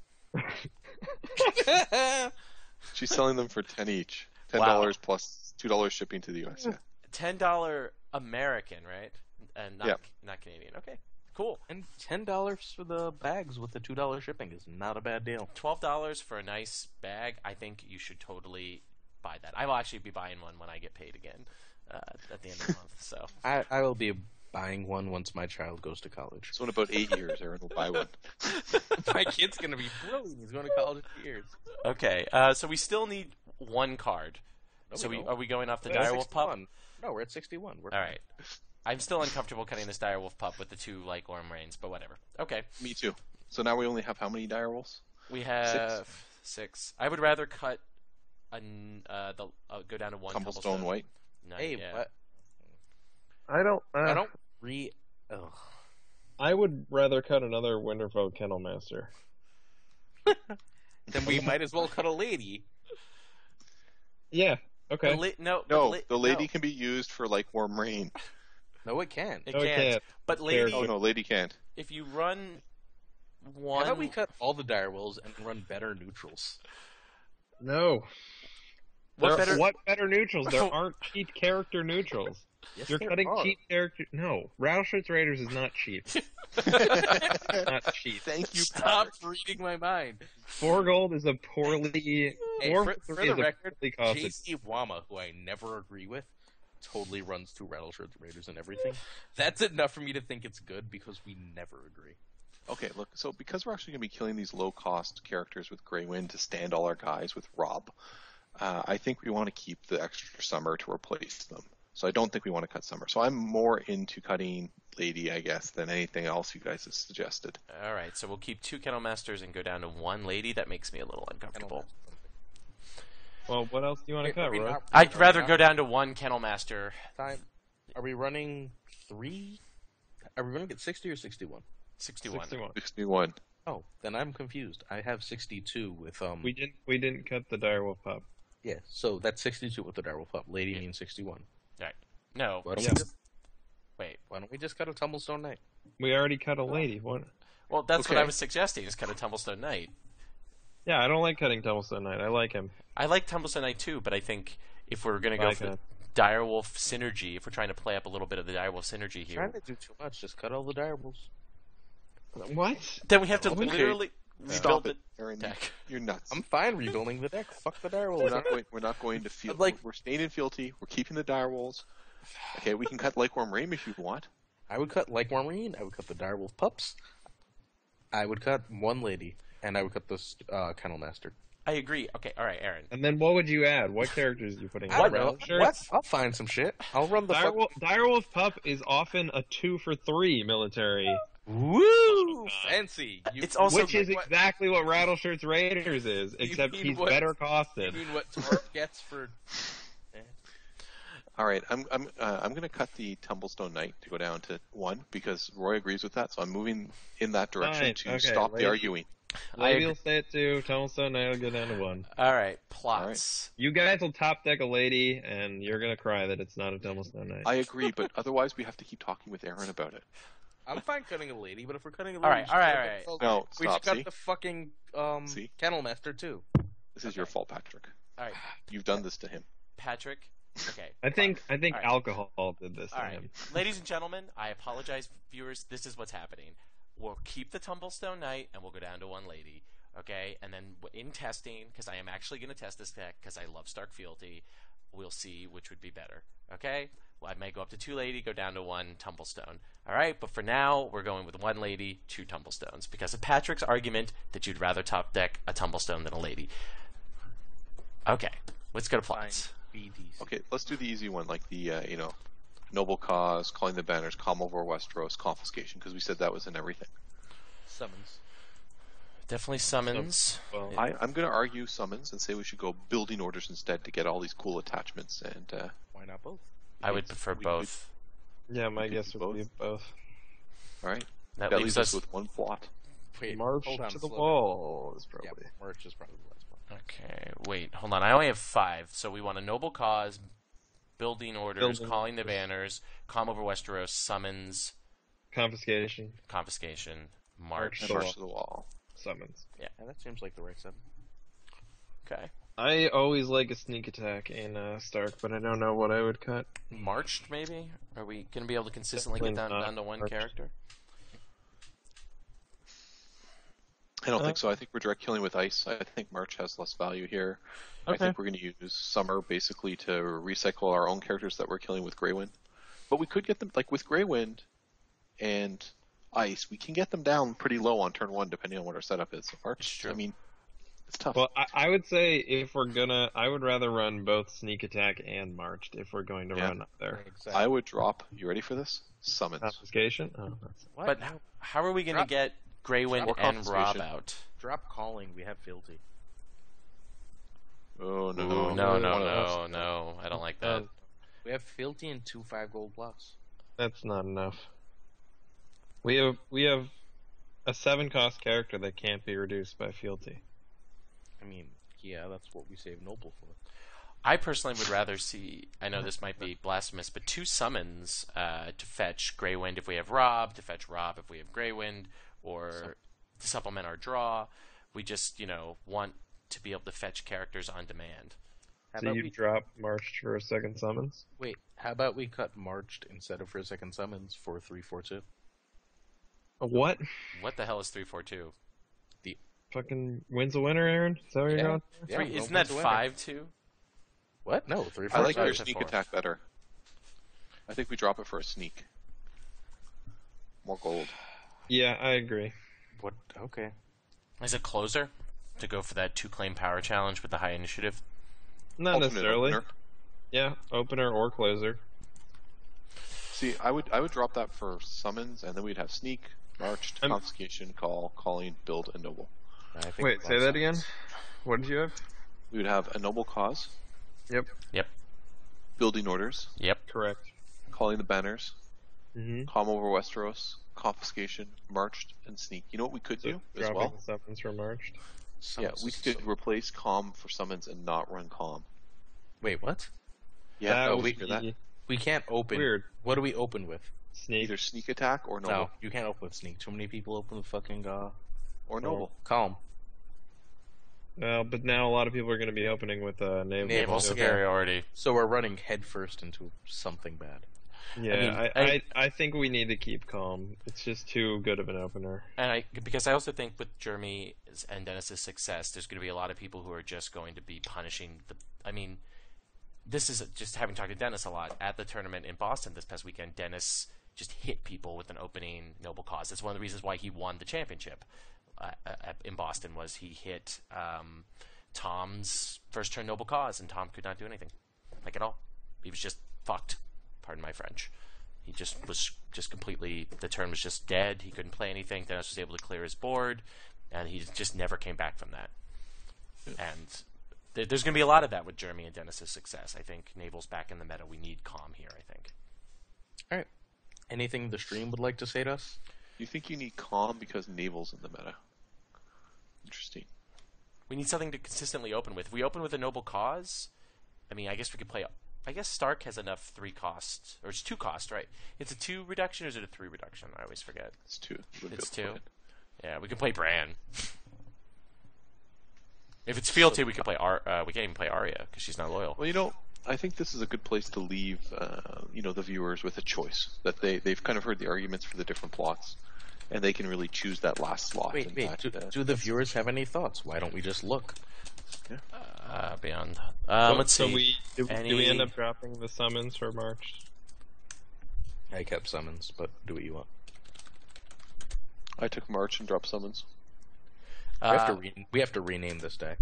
She's selling them for 10 each. $10 Wow. plus $2 shipping to the US. Yeah. $10 American, right? And not Yeah. not Canadian. Okay, cool. And $10 for the bags with the $2 shipping is not a bad deal. $12 for a nice bag. I think you should totally buy that. I will actually be buying one when I get paid again at the end of the month. So I will be buying one once my child goes to college. So in about 8 years, Aaron will buy one. My kid's gonna be brilliant. He's going to college in 2 years. okay, so we still need 1 card. No, So we don't. are we going off the We're at Direwolf Pup? 61. No, we're at 61. We're All right. I'm still uncomfortable cutting this Direwolf Pup with the 2 like Orm Reigns, but whatever. Okay. Me too. So now we only have how many direwolves? We have 6. I would rather cut go down to 1 Tumblestone White. No, Hey, yeah. what? I don't. I don't Ugh. I would rather cut another Winterfell Kennel Master. Then we might as well cut a lady. Yeah. Okay. No, No, the lady no, can be used for like Warm Rain. No, it can't. it No, it can't. can't. But lady, Oh no, lady can't. if you run How one, about we cut all the direwolves and run better neutrals? No. What better- What better neutrals? There aren't cheap character neutrals. Yes, You're there cutting are. cheap character. No, Rattleshirts Raiders is not cheap. Not cheap. Thank you. Stop reading my mind. 4 gold is a poorly. Hey, four for three the is a record, poorly costed. JC Wama, who I never agree with, totally runs 2 Rattleshirts Raiders and everything. That's enough for me to think it's good because we never agree. Okay, look, so because we're actually going to be killing these low-cost characters with Grey Wind to stand all our guys with Rob, I think we want to keep the extra Summer to replace them. So I don't think we want to cut Summer. So I'm more into cutting Lady, I guess, than anything else you guys have suggested. all right, so we'll keep 2 Kennel Masters and go down to 1 lady. That makes me a little uncomfortable. Well, what else do you want to cut, we Roy? not- I'd are rather we go not- down to one Kennel Master. Time. Are we running 3? Are we running at 60 or 61? 61. 61. 61. Oh, then I'm confused. I have 62 with We didn't cut the direwolf pup. Yeah, so that's 62 with the direwolf pup. Lady means 61. Right. No. Why don't, Yeah. we just, Wait. why don't we just cut a Tumblestone Knight? We already cut a lady. What? Well, that's what I Okay. was suggesting, is cut a Tumblestone Knight. Yeah, I don't like cutting Tumblestone Knight. I like him. I like Tumblestone Knight too, but I think if we're going to go Like for him. Direwolf synergy, if we're trying to play up a little bit of the Direwolf synergy here, Trying to do too much. Just cut all the direwolves. What? then we have to Okay. literally Stop rebuild it, Aaron. deck. You're nuts. I'm fine rebuilding the deck. Fuck the We're direwolves. not going to feel. Like- We're staying in fealty. We're keeping the direwolves. Okay, we can cut Lakeworm Rame if you want. I would cut like Marine. I would cut the direwolf pups. I would cut one lady, and I would cut this Kennel Master. I agree. Okay, all right, Aaron. And then what would you add? What characters are you putting? I don't in? know. Rattle shirts? What? I'll find some shit. I'll run the Direwolf pup is often a 2 for 3 military, Woo! Fancy. It's also which is exactly what Rattle Shirts Raiders is, except mean he's what- better You costed. mean what Torp gets for? All right, I'm going to cut the Tumblestone Knight to go down to 1 because Roy agrees with that. So I'm moving in that direction Fine, to okay, stop the lady. arguing. Lady will stay at 2, Tumblestone Knight will go down to 1. All right, plots. You guys will top deck a lady, and you're gonna cry that it's not a Tumblestone Knight. I agree, but otherwise we have to keep talking with Aaron about it. I'm fine cutting a lady, but if we're cutting a lady, All right, we should all right, cut all right. the- No, we stop, should cut see? the fucking See? Kennel Master too. This is your fault, Patrick. All right, You've done this to him. Patrick. Okay. I think All right. alcohol did this All to right, him. ladies and gentlemen, I apologize, viewers. This is what's happening. We'll keep the Tumblestone Knight, and we'll go down to one lady. Okay, and then in testing, because I am actually going to test this deck because I love Stark Fealty, we'll see which would be better. Okay, well, I may go up to 2 lady, go down to 1 Tumblestone. All right, but for now, we're going with 1 lady, 2 Tumblestones because of Patrick's argument that you'd rather top deck a Tumblestone than a lady. Okay, let's go to plots. BDs. Okay, let's do the easy one, like the noble cause, calling the banners, calm over Westeros, confiscation, because we said that was in everything. Summons. Definitely summons. Well, I'm going to argue summons and say we should go building orders instead to get all these cool attachments. And Why not both? I would prefer both. yeah, my could guess do would be both. all right, That that leaves leaves us us. with 1 plot. Wait, March hold on, to the slow wall is down. probably. Yeah, March is probably the last one. Okay, wait, hold on. I only have 5, so we want a noble cause, building orders, Building calling the orders. banners, calm over Westeros, summons, Confiscation, confiscation, march. March. March to the wall. summons. Yeah, that seems like the right seven. Okay, I always like a sneak attack in Stark, but I don't know what I would cut. marched maybe. Are we going to be able to consistently get Definitely down not to 1 marched. character? I don't think so. I think we're direct killing with ice. I think March has less value here. I Okay. think we're going to use Summer basically to recycle our own characters that we're killing with Greywind. But we could get them, like with Greywind and Ice, we can get them down pretty low on turn 1 depending on what our setup is. So March, It's true. I mean, it's tough. Well, I would say if we're gonna, I would rather run both sneak attack and marched if we're going to Yeah. run up there. Exactly. I would drop, you ready for this? Summons. Confiscation. Oh, that's What? But how are we going to Drop- get Greywind Or and Rob confiscation. out? Drop calling. We have fealty. Oh, no, Ooh, no. no, One no, of those. no. I don't like that. We have fealty and 2 5-gold blocks. That's not enough. We have a 7-cost character that can't be reduced by fealty. I mean, yeah, that's what we save Noble for. I personally would rather see, I know this might be blasphemous, but 2 summons to fetch Greywind if we have Rob, to fetch Rob if we have Greywind, or to supplement our draw. We just, want to be able to fetch characters on demand. How So about you we drop marched for a second summons. wait? How about we cut marched instead of for a second summons for 3-4-2? A what? What the hell is 342? Fucking wins a winner, Aaron? Is that what you're Yeah. going? Yeah, Three, no isn't that one's a winner. 5-2? What? No, 3 I like 4 your to sneak 4. attack better. I think we drop it for a sneak. More gold. Yeah, I agree. What? Okay. Is it closer to go for that 2-claim power challenge with the high initiative? Not Alternate necessarily. opener. Yeah, opener or closer. See, I would drop that for summons, and then we'd have sneak, marched, I'm- confiscation, call, calling, build, and noble. I think Wait, that say that again. sounds- What did you have? We would have a noble cause, Yep. Yep. building orders, Yep. Correct. calling the banners, Mm-hmm. calm over Westeros, confiscation, marched, and sneak. You know what we could do as Dropping well? the summons for marched. Yeah, we could replace calm for summons and not run calm. Wait, what? Yeah, That no, would we hear that. be We can't open. weird. What do we open with? Sneak. Either sneak attack or noble. No, you can't open with sneak. Too many people open with fucking Or noble. calm. Well, but now a lot of people are going to be opening with naval. Naval So- superiority. So we're running headfirst into something bad. Yeah, I mean, I think we need to keep calm. It's just too good of an opener. And because I also think with Jeremy and Dennis's success, there's going to be a lot of people who are just going to be punishing the. I mean, this is just having talked to Dennis a lot at the tournament in Boston this past weekend. Dennis just hit people with an opening noble cause. That's one of the reasons why he won the championship in Boston. Was he hit Tom's first turn noble cause, and Tom could not do anything, like at all. He was just fucked. Pardon my French. He just was completely. The turn was just dead. He couldn't play anything. Dennis was able to clear his board, and he just never came back from that. And there's going to be a lot of that with Jeremy and Dennis's success. I think Naval's back in the meta. We need calm here, I think. All right. Anything the stream would like to say to us? You think you need calm because naval's in the meta? Interesting. We need something to consistently open with. If we open with a noble cause, I mean, I guess we could play. I guess Stark has enough 3 costs, or it's 2 cost, right? It's a 2 reduction, or is it a 3 reduction? I always forget. It's 2. It's 2. Yeah, we can play Bran. If it's fealty, we can play we can't even play Arya because she's not loyal. Well, I think this is a good place to leave, the viewers with a choice. That they've kind of heard the arguments for the different plots, and they can really choose that last slot. Wait. Do the viewers have any thoughts? Why don't we just look? Beyond. Let's So see. do we end up dropping the summons for March? I kept summons, but do what you want. I took March and dropped summons. We have to rename this deck.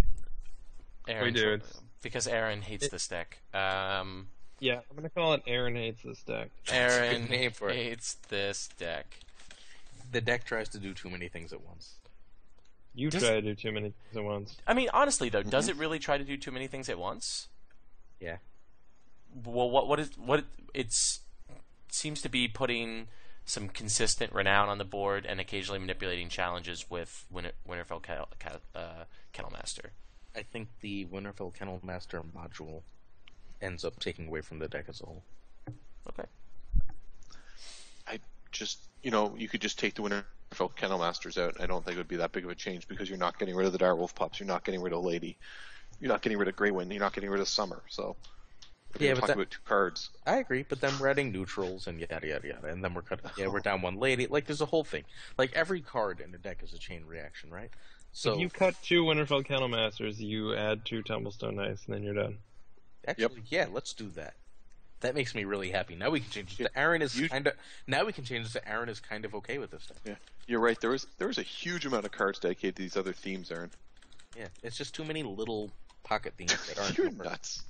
Aaron, We do. because Aaron hates this deck. Yeah, I'm gonna call it Aaron hates this deck. Aaron good name for it. hates this deck. The deck tries to do too many things at once. You try to do too many things at once. I mean, honestly though, does it really try to do too many things at once? Yeah. Well, what it's seems to be putting some consistent renown on the board and occasionally manipulating challenges with Winterfell Kennelmaster. I think the Winterfell Kennelmaster module ends up taking away from the deck as a whole. Okay. I just, you could just take the Winterfell Kennelmasters out. I don't think it would be that big of a change because you're not getting rid of the Direwolf pups. You're not getting rid of Lady. You're not getting rid of Greywind. You're not getting rid of Summer. So we're talking about 2 cards. I agree, but then we're adding neutrals and yada yada yada, and then we're down 1 lady. Like there's a whole thing. Like every card in the deck is a chain reaction, right? So If you cut 2 Winterfell Kennelmasters, you add 2 Tumblestone Knights, and then you're done. actually, yeah, let's do that. That makes me really happy. Now we can change it to Aaron is kind of. Now we can change it to Aaron is kind of okay with this stuff. Yeah, you're right. There was a huge amount of cards dedicated to these other themes, Aaron. Yeah, it's just too many little pocket themes that aren't. You're nuts.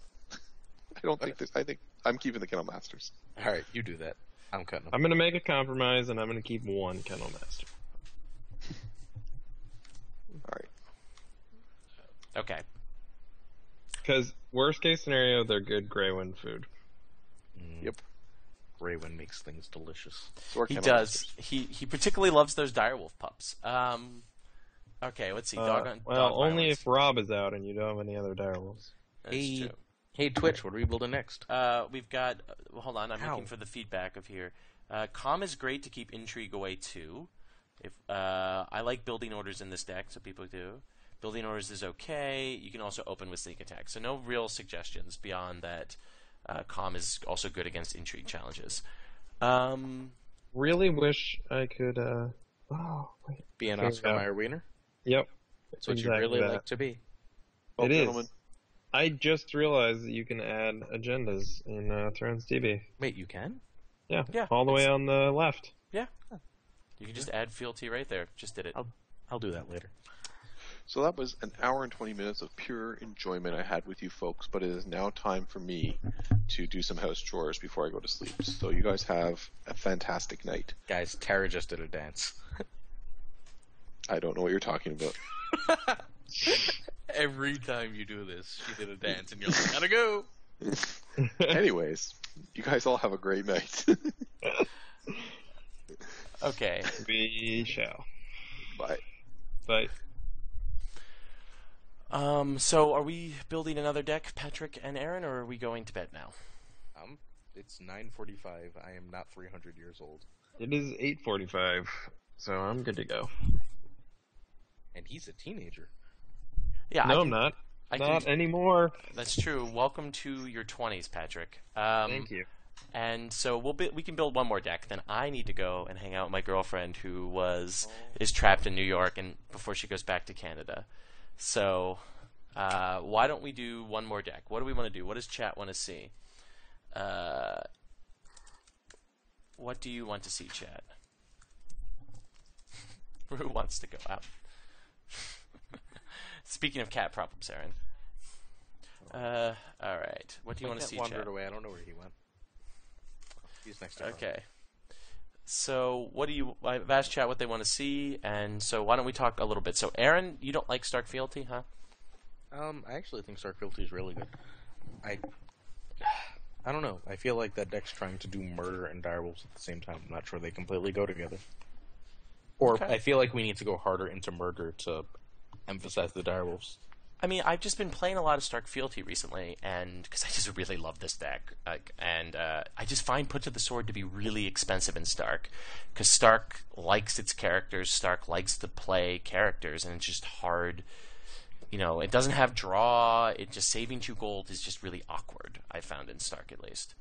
I don't think this. I think I'm keeping the Kennelmasters. All right, you do that. I'm cutting them. I'm gonna make a compromise, and I'm gonna keep 1 Kennelmaster. All right. Okay. Because worst case scenario, they're good Greywind food. Yep. Greywind makes things delicious. So our He Kennelmasters. does. He particularly loves those direwolf pups. Okay, let's see. Dog only if Rob is out and you don't have any other direwolves. That's Hey, true. hey, Twitch, what are we building next? We've got. Hold on, I'm Ow. looking for the feedback of here. Calm is great to keep intrigue away too. If I like building orders in this deck, so people do. Building orders is okay. You can also open with sneak attack. So no real suggestions beyond that. Calm is also good against intrigue challenges. Really wish I could. Be an Okay, Oscar yeah. Mayer Wiener? Yep. That's what exactly you really that. like to be. Well, It is. gentlemen, I just realized that you can add agendas in Thrones DB. Wait, you can? Yeah, Yeah, all the way on the left. Yeah. You can just add fealty right there. Just did it. I'll do that later. So that was an hour and 20 minutes of pure enjoyment I had with you folks, but it is now time for me to do some house chores before I go to sleep. So you guys have a fantastic night. Guys, Tara just did a dance. I don't know what you're talking about. Every time you do this, she did a dance, and you're like, gotta go. Anyways, you guys all have a great night. Okay. We shall. Bye. Bye. So are we building another deck, Patrick and Aaron, or are we going to bed now? It's 9:45. I am not 300 years old. It is 8:45, so I'm good to go. And he's a teenager. Yeah. No, I'm not. Not anymore. That's true. Welcome to your 20s, Patrick. Thank you. And so we can build one more deck. Then I need to go and hang out with my girlfriend who is trapped in New York and before she goes back to Canada. So why don't we do one more deck? What do we want to do? What does chat want to see? What do you want to see, chat? Who wants to go out? Speaking of cat problems, Aaron. All right. What do you want to see, chat? Wandered away. I don't know where he went. He's next to Okay. So, I've asked chat what they want to see, and so why don't we talk a little bit? So, Aaron, you don't like Stark Fealty, huh? I actually think Stark Fealty is really good. I don't know. I feel like that deck's trying to do murder and direwolves at the same time. I'm not sure they completely go together. Or Okay. I feel like we need to go harder into murder to emphasize the direwolves. I mean, I've just been playing a lot of Stark Fealty recently, and because I just really love this deck, and I just find Put to the Sword to be really expensive in Stark, because Stark likes its characters, Stark likes to play characters, and it's just hard. You know, it doesn't have draw. It just saving 2 gold is just really awkward. I found in Stark at least.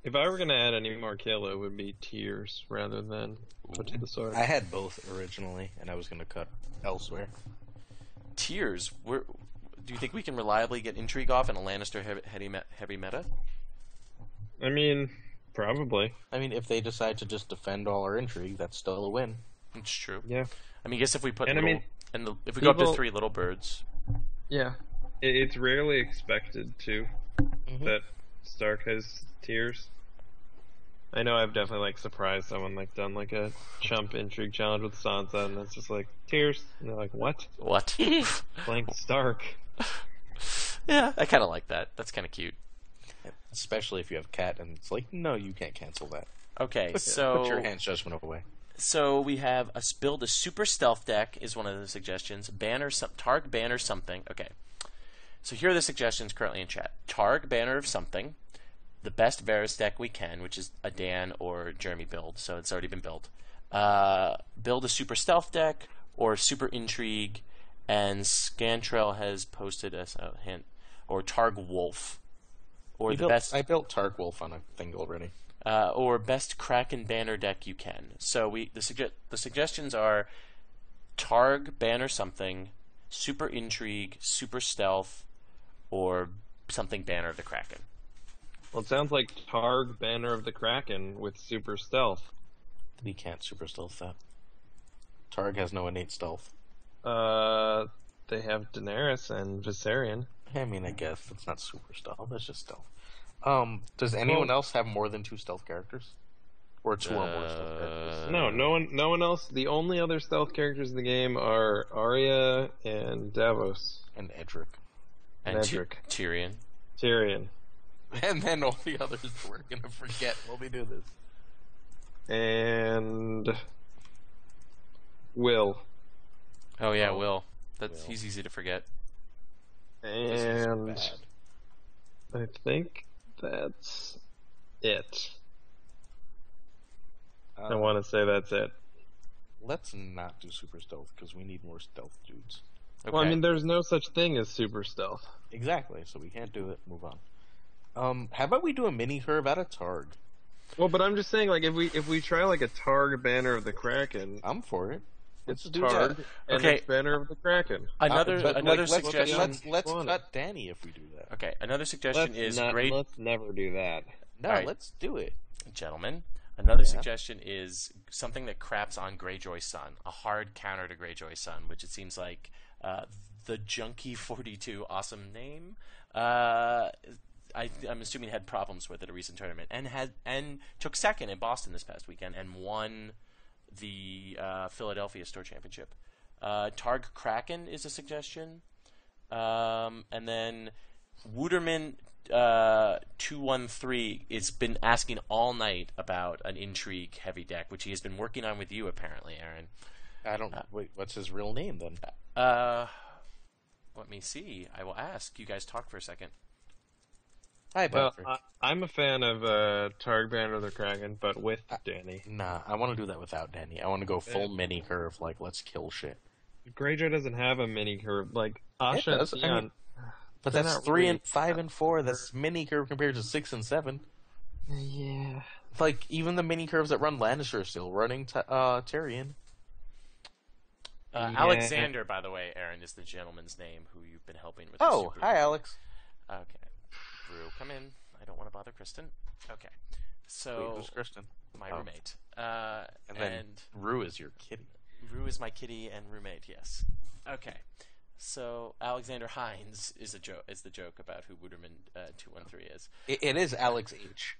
If I were going to add any more kill, it would be Tears rather than Put to the Sword. I had both originally, and I was going to cut elsewhere. Tears. Do you think we can reliably get Intrigue off in a Lannister heavy meta? I mean, probably. I mean, if they decide to just defend all our intrigue, that's still a win. It's true. Yeah. I mean, I guess if we put And if we go up to people- 3 little birds. Yeah. It's rarely expected, too, that Stark has Tears. I know I've definitely, surprised someone, done, a chump intrigue challenge with Sansa, and it's just Tears. And they're like, what? What? Playing Stark. Yeah, I kind of like that. That's kind of cute. Especially if you have Cat, and it's no, you can't cancel that. Okay, Put your Hand's Judgment away. So we have build a super stealth deck is one of the suggestions. Targ banner something. Okay. So here are the suggestions currently in chat. Targ banner of something. The best Varys deck we can, which is a Dan or Jeremy build, so it's already been built. Build a super stealth deck or super intrigue, and Scantrell has posted a hint, or Targ Wolf, or I built Targ Wolf on a thing already. Or best Kraken banner deck you can. So the suggestions are Targ banner something, super intrigue, super stealth, or something banner of the Kraken. Well, it sounds like Targ Banner of the Kraken with super stealth. We can't super stealth that. Targ has no innate stealth. They have Daenerys and Viserion. I mean, I guess it's not super stealth. It's just stealth. Does anyone else have more than 2 stealth characters, or 2 or more stealth characters? No one else. The only other stealth characters in the game are Arya and Davos And Edric. And Edric. Tyrion. And then all the others we're gonna forget while we do this. And Will. Oh yeah, Will. He's easy to forget. And I think that's it. I want to say that's it. Let's not do super stealth because we need more stealth dudes. Okay. Well, I mean, there's no such thing as super stealth. Exactly, so we can't do it. Move on. How about we do a mini curve out of Targ? Well, but I'm just saying, if we try a Targ Banner of the Kraken, I'm for it. it's do Targ that. and Okay. it's Banner of the Kraken. Another suggestion. Let's Fun. cut Danny if we do that. Okay, another suggestion is great. Let's never do that. No, Alright. let's do it. Gentlemen, another suggestion is something that craps on Greyjoy Sun, a hard counter to Greyjoy Sun, which it seems like the Junkie 42, awesome name. I'm assuming had problems with at a recent tournament, and took second in Boston this past weekend, and won the Philadelphia Store Championship. Targ Kraken is a suggestion. And then Wooderman 213 has been asking all night about an intrigue heavy deck, which he has been working on with you apparently, Aaron. I don't. Wait, what's his real name then? Let me see. I will ask. You guys talk for a second. Hi, Well, Bedford. I'm a fan of Targ Banner the Kraken, but with Danny. Nah, I want to do that without Danny. I want to go full mini curve, like let's kill shit. Greyjoy doesn't have a mini curve. Like, It Asha and does. I Theon, mean, but they're that's not 3 really- and 5 and 4. That's mini curve compared to 6 and 7. Yeah. Like even the mini curves that run Lannister are still running Tyrion. Yeah. Alexander, by the way, Aaron, is the gentleman's name who you've been helping with. Oh, the super hi, Alex. Okay. Rue, come in. I don't want to bother Kristen. Okay. So, Wait, who's Kristen? my Oh. roommate. And then Rue is your kitty. Rue is my kitty and roommate, yes. Okay. So, Alexander Haynes is the joke about who Wooderman 213 is. It is Alex H,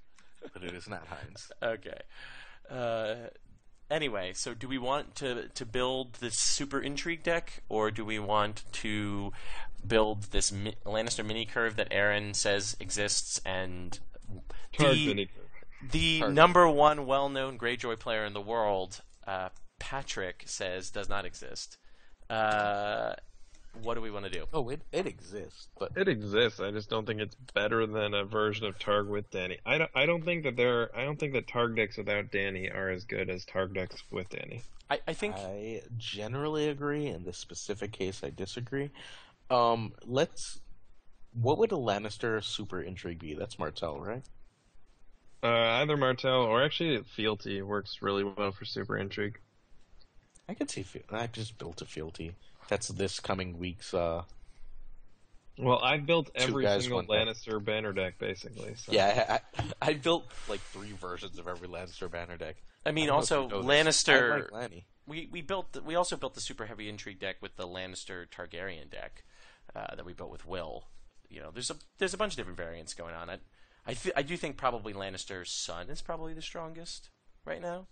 but it is not Hines. Okay. Anyway, so do we want to build this super intrigue deck, or do we want to build this Lannister mini curve that Aaron says exists and Targ mini curve. the Targ. number one well-known Greyjoy player in the world, Patrick, says does not exist? What do we want to do? Oh, it exists, but It exists. I just don't think it's better than a version of Targ with Danny. I don't think that Targ decks without Danny are as good as Targ decks with Danny. I think I generally agree. In this specific case, I disagree. What would a Lannister super intrigue be? That's Martell, right? Either Martell or actually Fealty works really well for super intrigue. I could see. I just built a fealty. That's this coming week's. Well, I've built every guys, single one deck. Lannister banner deck basically. So. Yeah, I built like 3 versions of every Lannister banner deck. I mean, I don't know also if you know this. Lannister. I like Lanny. We also built the super heavy intrigue deck with the Lannister Targaryen deck that we built with Will. You know, there's a bunch of different variants going on. I do think probably Lannister's son is probably the strongest right now.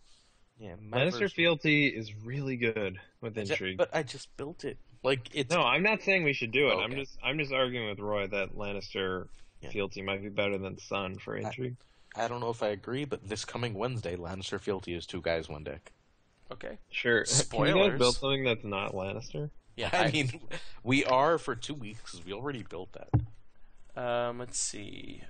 Yeah, my Lannister version- Fealty is really good with intrigue. But I just built it. Like it's No, I'm not saying we should do it. Okay. I'm just arguing with Roy that Lannister Yeah. Fealty might be better than Sun for intrigue. I don't know if I agree, but this coming Wednesday, Lannister fealty is 2 guys, 1 deck. Okay. Sure. Can you Spoilers. guys build something that's not Lannister? Yeah. I mean, we are for 2 weeks because we already built that. Let's see.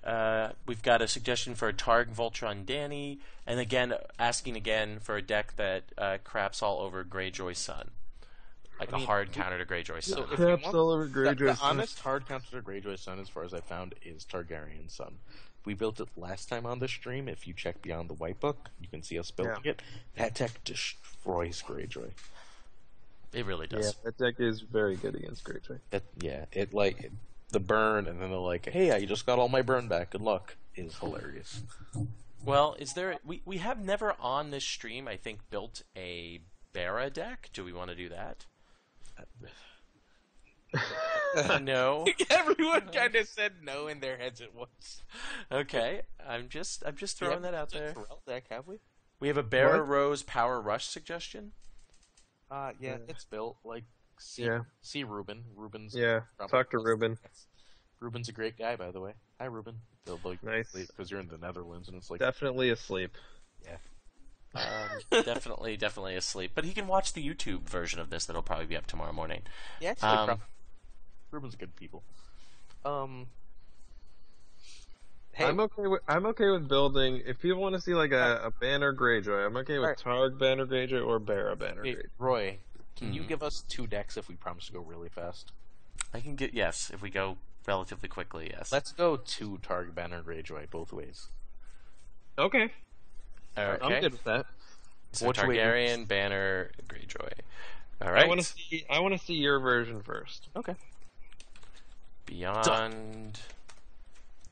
We've got a suggestion for a Targ Voltron Danny, and again asking again for a deck that craps all over Greyjoy Sun, like I mean, a hard counter to Greyjoy So Sun. if you Craps want- all over Greyjoy The Sun. honest hard counter to Greyjoy Sun, as far as I found, is Targaryen Sun. We built it last time on the stream. If you check Beyond the White Book, you can see us building it. That deck destroys Greyjoy. It really Yeah, does. that deck is very good against Greyjoy. The burn, and then they're like, "Hey, I just got all my burn back. Good luck." Is hilarious. Well, is there? We have never on this stream, I think, built a Bara deck. Do we want to do that? No. Everyone kind of said no in their heads at once. Okay. I'm just throwing that out there. Terrell deck, have we? We have a Bara What? Rose Power Rush suggestion. Yeah, it's built. See Ruben. Ruben's Yeah, probably talk to best. Ruben. Ruben's a great guy, by the way. Hi, Ruben. Nice. Because you're in the Netherlands, and it's like, Definitely asleep. Definitely asleep. But he can watch the YouTube version of this that'll probably be up tomorrow morning. yeah, it's Ruben's a good people. Hey, I'm okay with building. If people want to see like a Banner Greyjoy, I'm okay with Alright. Targ Banner Greyjoy or Bara Banner hey, Greyjoy. Roy, can you give us 2 decks if we promise to go really fast? I can get yes if we go relatively quickly. Yes. Let's go 2 Targ Banner Greyjoy both ways. Okay, Okay. I'm good with that. So Which way- Targaryen, Banner, Greyjoy. All I right. want to see your version first. Okay. Beyond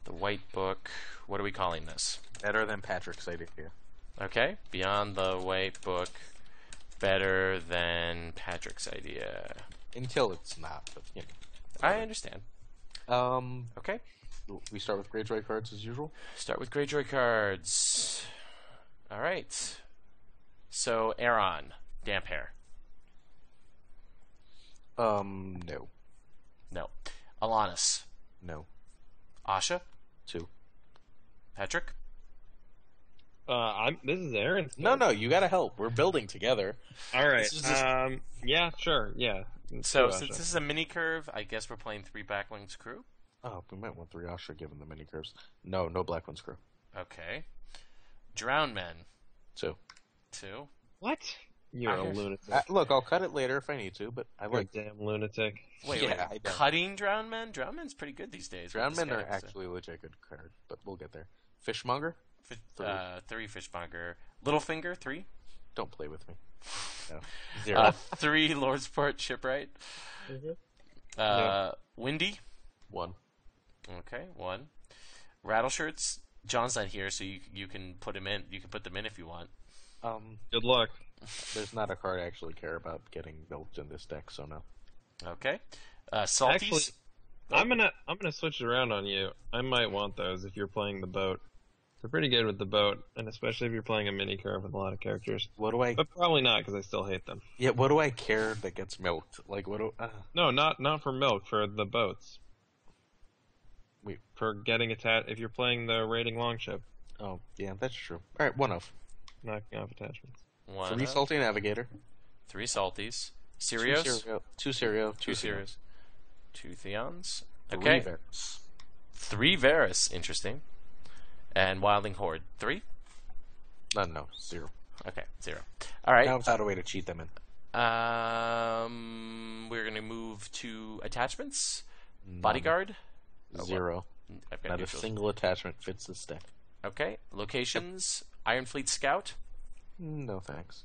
the White Book. What are we calling this? Better than Patrick's idea. Okay. Beyond the White Book. Better than Patrick's idea. Until it's not, but I understand. Okay. We start with Greyjoy cards as usual. Start with Greyjoy cards. All right. So Aaron, Damp Hair. No. No. Alanis. No. Asha. 2. Patrick. This is Aaron's. No, you gotta help. We're building together. All right. This is just- Yeah, sure. Yeah. So Two since Asha. this is a mini curve, I guess we're playing 3 Blackwings crew. Oh, we might want 3 Asha given the mini curves. No Black Ones crew. Okay. Drown Men. 2. 2. What? You're a heard- lunatic. Look, I'll cut it later if I need to, but I You're a like damn lunatic. Wait, Yeah, I know. cutting Drown Men? Drown Men's pretty good these days. Drown Men are Skype, so- actually a legit good card, but we'll get there. Fishmonger? 3 Fishmonger. Littlefinger, 3. Don't play with me. No. 0. 3 Lordsport Shipwright. Windy. 1. Okay, 1. Rattleshirts. John's not here, so you can put him in. You can put them in if you want. Good luck. There's not a card I actually care about getting built in this deck, so no. Okay. Salties. Actually, I'm gonna switch it around on you. I might want those if you're playing the boat. They're pretty good with the boat, and especially if you're playing a mini curve with a lot of characters. What do I? But probably not, because I still hate them. Yeah, what do I care that gets milked? Like, what do? No, not for milk, for the boats. Wait. For getting attached, if you're playing the raiding longship, Oh, yeah, that's true. All right, 1 of. knocking off attachments. 1. 3 Salty Navigator. 3 Salties. Serios. 2 Serio. 2 Serios. 2 Theons. 3 Okay. Varus. 3 Varus. Interesting. And Wildling Horde. 3? No, 0. Okay, 0. All right. Now I've found a way to cheat them in. We're going to move to attachments. Bodyguard. 0. I've got Not a neutrals. single attachment fits this deck. Okay. Locations. Iron Fleet Scout. No thanks.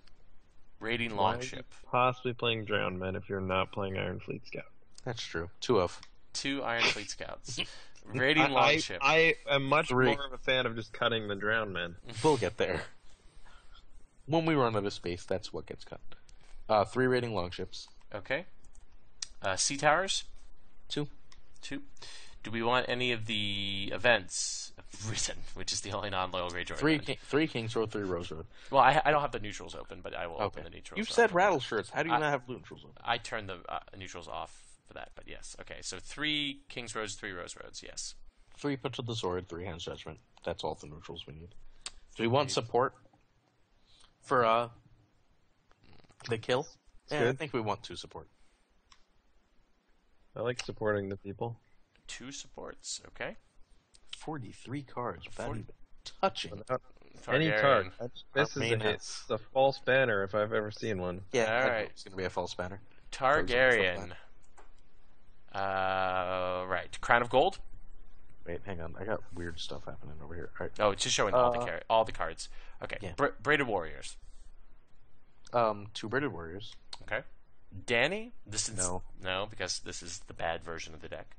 Raiding Why are you Longship. possibly playing Drowned Men if you're not playing Iron Fleet Scout? That's true. 2 of. 2 Iron Fleet Scouts. Raiding Longship. I am much 3. more of a fan of just cutting the Drowned Men. We'll get there. When we run out of space, that's what gets cut. 3 raiding longships. Okay. Sea Towers. 2. 2. Do we want any of the events written, which is the only non-loyal Greyjoy 3 event? 3 Kings Road, 3 Rose Road. Well, I don't have the neutrals open, but I will open the neutrals. You up. said rattle shirts. How do you I- not have neutrals open? I turned the neutrals off for that, but yes. Okay, so 3 Kings Roads, 3 Rose Roads, yes. 3 Punch of the Sword, 3 Hands Judgment. That's all the neutrals we need. Do we want support for the kill? Yeah, I good. think we want 2 support. I like supporting the people. 2 supports, okay. 43 cards without 40. even touching. Without any Targaryen. card. This is main a, house. it's a false banner if I've ever seen one. Yeah, All I know right. it's going to be a false banner. Targaryen. Right. Crown of Gold. Wait, hang on. I got weird stuff happening over here. All right. Oh, it's just showing all the cards. Okay. Yeah. Braided Warriors. 2 Braided Warriors. Okay. Danny. This is No. because this is the bad version of the deck.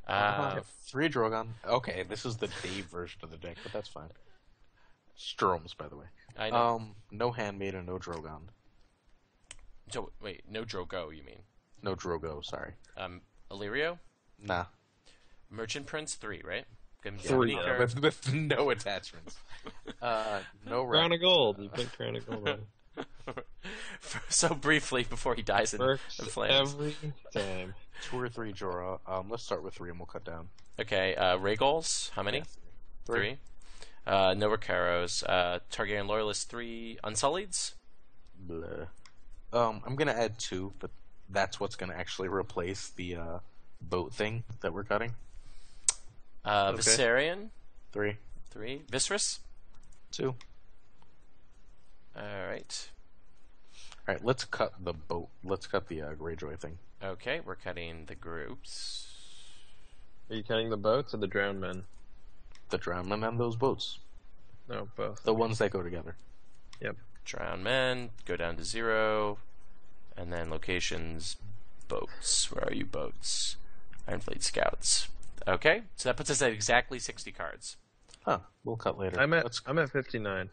3 Drogon. Okay, this is the Dave version of the deck, but that's fine. Stroms, by the way. I know. No Handmaiden, no Drogon. So wait, no Drogo, you mean? No Drogo, sorry. Illyrio. Nah. Merchant Prince 3, right? Give him 3, mini yeah. curve. With no attachments. No Crown of Gold. You put Crown of Gold on. So briefly before he dies in Works flames. every time. 2 or 3 Jorah. Let's start with 3 and we'll cut down. Okay, Rhaegals, how many? Yeah, 3. No Recaros. Targaryen Loyalist 3. Unsullieds? Blah. I'm gonna add 2, but that's what's gonna actually replace the boat thing that we're cutting. Viserion 3. 3. Viserys? 2. Alright. Alright, let's cut the boat. Let's cut the Greyjoy thing. Okay, we're cutting the groups. Are you cutting the boats or the Drowned Men? The Drownmen and those boats. No, both. The ones that go together. Yep. Drowned men, go down to 0. And then locations, boats. Where are you, boats? Iron Fleet Scouts. Okay, so that puts us at exactly 60 cards. Huh, we'll cut later. I'm at 59.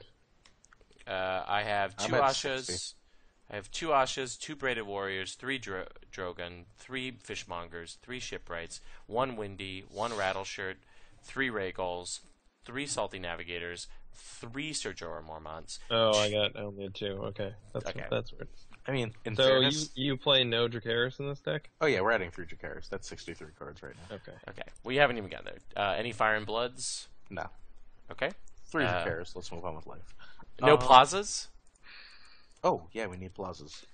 I have 2 I'm at Ashas. 60. I have 2 Ashas, 2 Braided Warriors, 3 Drogon, 3 Fishmongers, 3 Shipwrights, 1 Windy, 1 Rattleshirt, 3 Rhaegals, 3 Salty Navigators, 3 Ser Jorah Mormonts. Oh, I only had 2. Okay. Okay. That's weird. I mean, in So fairness... you play no Dracarys in this deck? Oh yeah, we're adding 3 Dracarys. That's 63 cards right now. Okay. Okay. We haven't even gotten there. Any Fire and Bloods? No. Okay. 3 Dracarys. Let's move on with life. No plazas? Oh, yeah, we need plazas.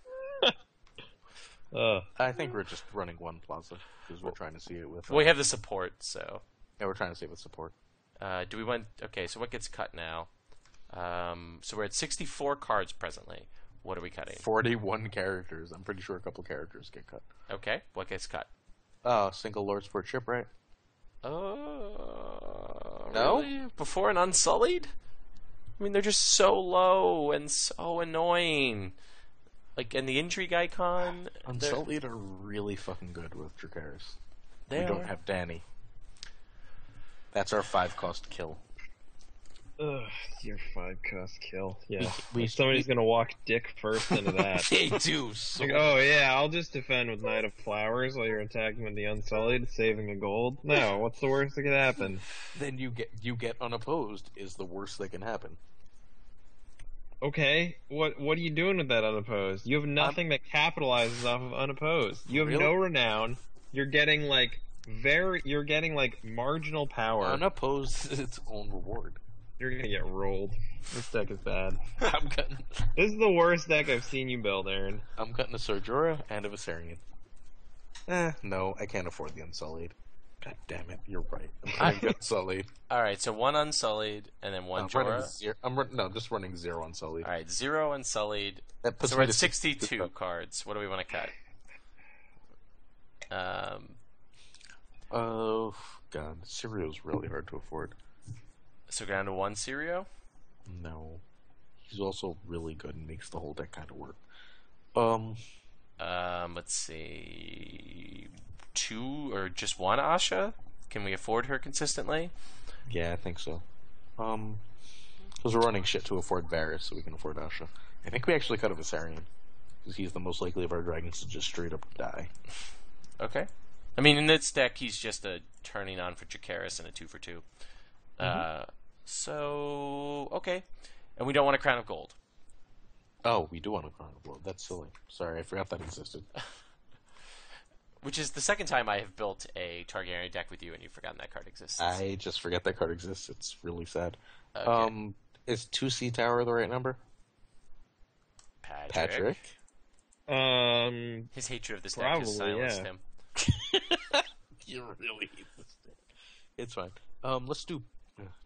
I think we're just running 1 plaza, because we're trying to see it with... We have the support, so... Yeah, we're trying to see it with support. Do we want... Okay, so what gets cut now? So we're at 64 cards presently. What are we cutting? 41 characters. I'm pretty sure a couple characters get cut. Okay, what gets cut? Single Lord Sport Shipwright. No? Really? Before an Unsullied? I mean, they're just so low and so annoying. Like, and the Intrigue Icon... Unsullied are really fucking good with Dracarys. We don't have Danny. That's our 5-cost kill. Ugh, your 5-cost kill. Yeah. Somebody's gonna walk dick first into that. They do. So Like, oh yeah, I'll just defend with Knight of Flowers while you're attacking with the Unsullied, saving a gold. No, what's the worst that could happen? Then you get unopposed is the worst that can happen. Okay, what are you doing with that unopposed? You have nothing that capitalizes off of unopposed. You have Really? no renown. You're getting like marginal power. Unopposed is its own reward. You're gonna get rolled. This deck is bad. I'm cutting. This is the worst deck I've seen you build, Aaron. I'm cutting a Sojura and a Viserion. No, I can't afford the Unsullied. God damn it, you're right. I'm cutting Unsullied. Alright, so 1 Unsullied, and then 1 Jorah. Just running 0 Unsullied. Alright, 0 Unsullied. That puts So me we're at to 62 cards. What do we want to cut? Oh, God. Cereal's really hard to afford. So go down to 1 Sirio? No. He's also really good and makes the whole deck kind of work. Let's see... 2 or just 1 Asha? Can we afford her consistently? Yeah, I think so. Because we're running shit to afford Varys, so we can afford Asha. I think we actually cut a Viserion, because he's the most likely of our dragons to just straight up die. Okay. I mean, in this deck, he's just a turning on for Dracarys and a 2 for 2. So, okay. And we don't want a Crown of Gold. Oh, we do want a Crown of Gold. That's silly. Sorry, I forgot that existed. Which is the second time I have built a Targaryen deck with you and you've forgotten that card exists. I just forget that card exists. It's really sad. Okay. Is 2 Sea Tower the right number? Patrick? His hatred of this deck has silenced him. You really hate this deck. It's fine. Let's do...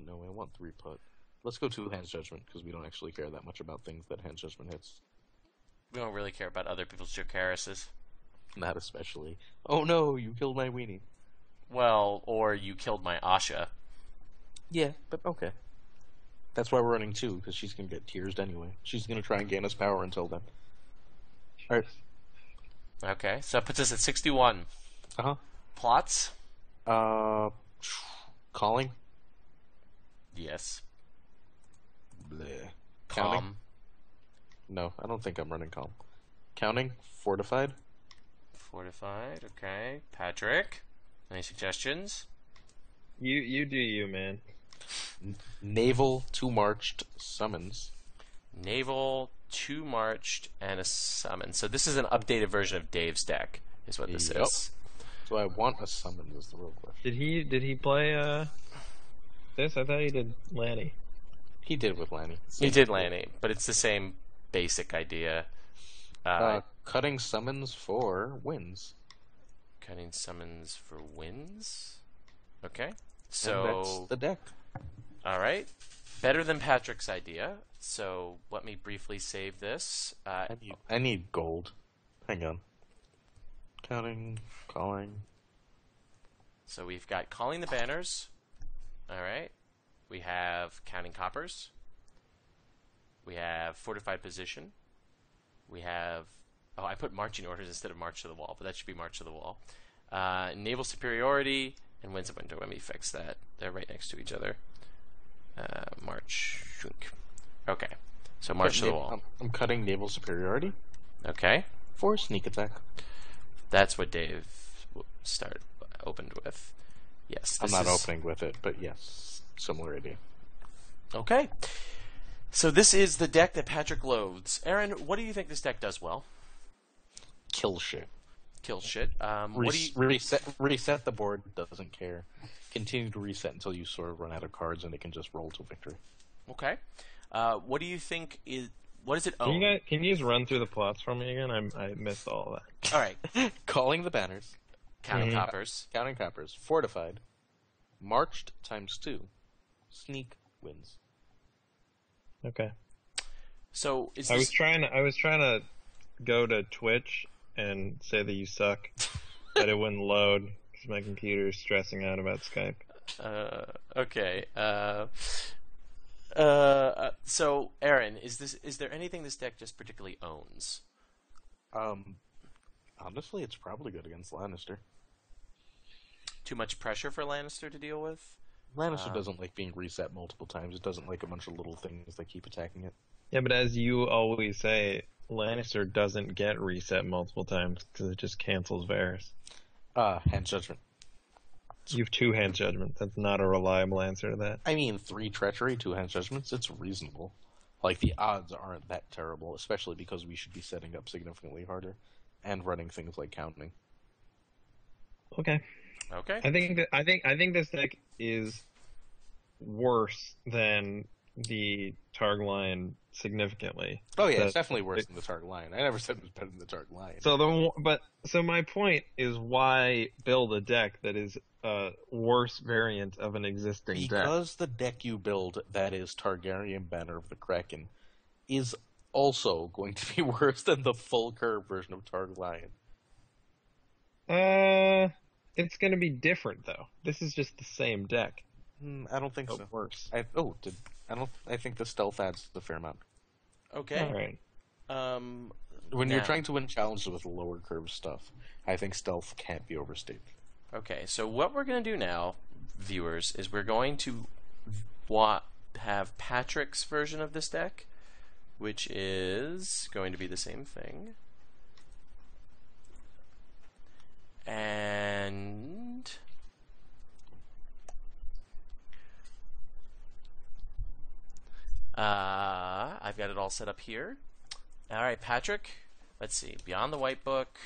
No, I want 3 put. Let's go 2 Hand's Judgment, because we don't actually care that much about things that Hand's Judgment hits. We don't really care about other people's Dracaryses. Not especially. Oh no, you killed my weenie. Well, or you killed my Asha. Yeah, but okay. That's why we're running 2, because she's going to get tearsed anyway. She's going to try and gain us power until then. Alright. Okay, so that puts us at 61. Uh-huh. Plots? Calling? Yes. Bleh. Calm. Counting? No, I don't think I'm running calm. Counting? Fortified? Fortified, okay. Patrick, any suggestions? You do you, man. Naval, 2 marched, summons. Naval, 2 marched, and a summon. So this is an updated version of Dave's deck, is what this is. So I want a summon is the real question. Did he play this? I thought he did Lanny. He did with Lanny. He did Lanny, but it's the same basic idea. Cutting summons for wins. Cutting summons for wins? Okay. So And that's the deck. Alright. Better than Patrick's idea. So let me briefly save this. I need gold. Hang on. Counting, calling. So we've got Calling the Banners. Alright. We have Counting Coppers. We have Fortified Position. We have... Oh, I put Marching Orders instead of March to the Wall, but that should be March to the Wall. Naval Superiority and Winds of Winter. Let me fix that. They're right next to each other. March. Okay. So March to the Wall. I'm cutting Naval Superiority Okay. for sneak attack. That's what Dave opened with. Yes. I'm not opening with it, but yes. Similar idea. Okay. So this is the deck that Patrick loathes. Aaron, what do you think this deck does well? kill shit. Kill shit. What do you... reset the board? Doesn't care. Continue to reset until you sort of run out of cards, and it can just roll to victory. Okay. What do you think is... What does it own? Can you just run through the plots for me again? I missed all of that. All right. Calling the banners. Counting coppers. Counting coppers. Fortified. Marched ×2. Sneak wins. Okay. So is I this... was trying to go to Twitch and say that you suck, but it wouldn't load because my computer is stressing out about Skype. Okay. So Aaron, is there anything this deck just particularly owns? Honestly, it's probably good against Lannister. Too much pressure for Lannister to deal with? Lannister doesn't like being reset multiple times. It doesn't like a bunch of little things that keep attacking it. Yeah, but as you always say, Lannister doesn't get reset multiple times because it just cancels Varys. Hand Judgment. You have 2 Hand Judgment. That's not a reliable answer to that. I mean, 3 Treachery, 2 Hand Judgments, it's reasonable. Like, the odds aren't that terrible, especially because we should be setting up significantly harder and running things like Counting. Okay. Okay. I think this deck is worse than the Targ Lion significantly. Oh yeah, it's definitely worse than the Targ Lion. I never said it was better than the Targ Lion. So my point is, why build a deck that is a worse variant of an existing deck? Because the deck you build that is Targaryen Banner of the Kraken is also going to be worse than the full curve version of Targ Lion. It's going to be different though. This is just the same deck. I don't think so. Worse. I think the stealth adds the fair amount. Okay. All right. When you're trying to win challenges with lower curve stuff, I think stealth can't be overstated. Okay, so what we're going to do now, viewers, is we're going to have Patrick's version of this deck, which is going to be the same thing. And I've got it all set up here. All right, Patrick, let's see. Beyond the White Book.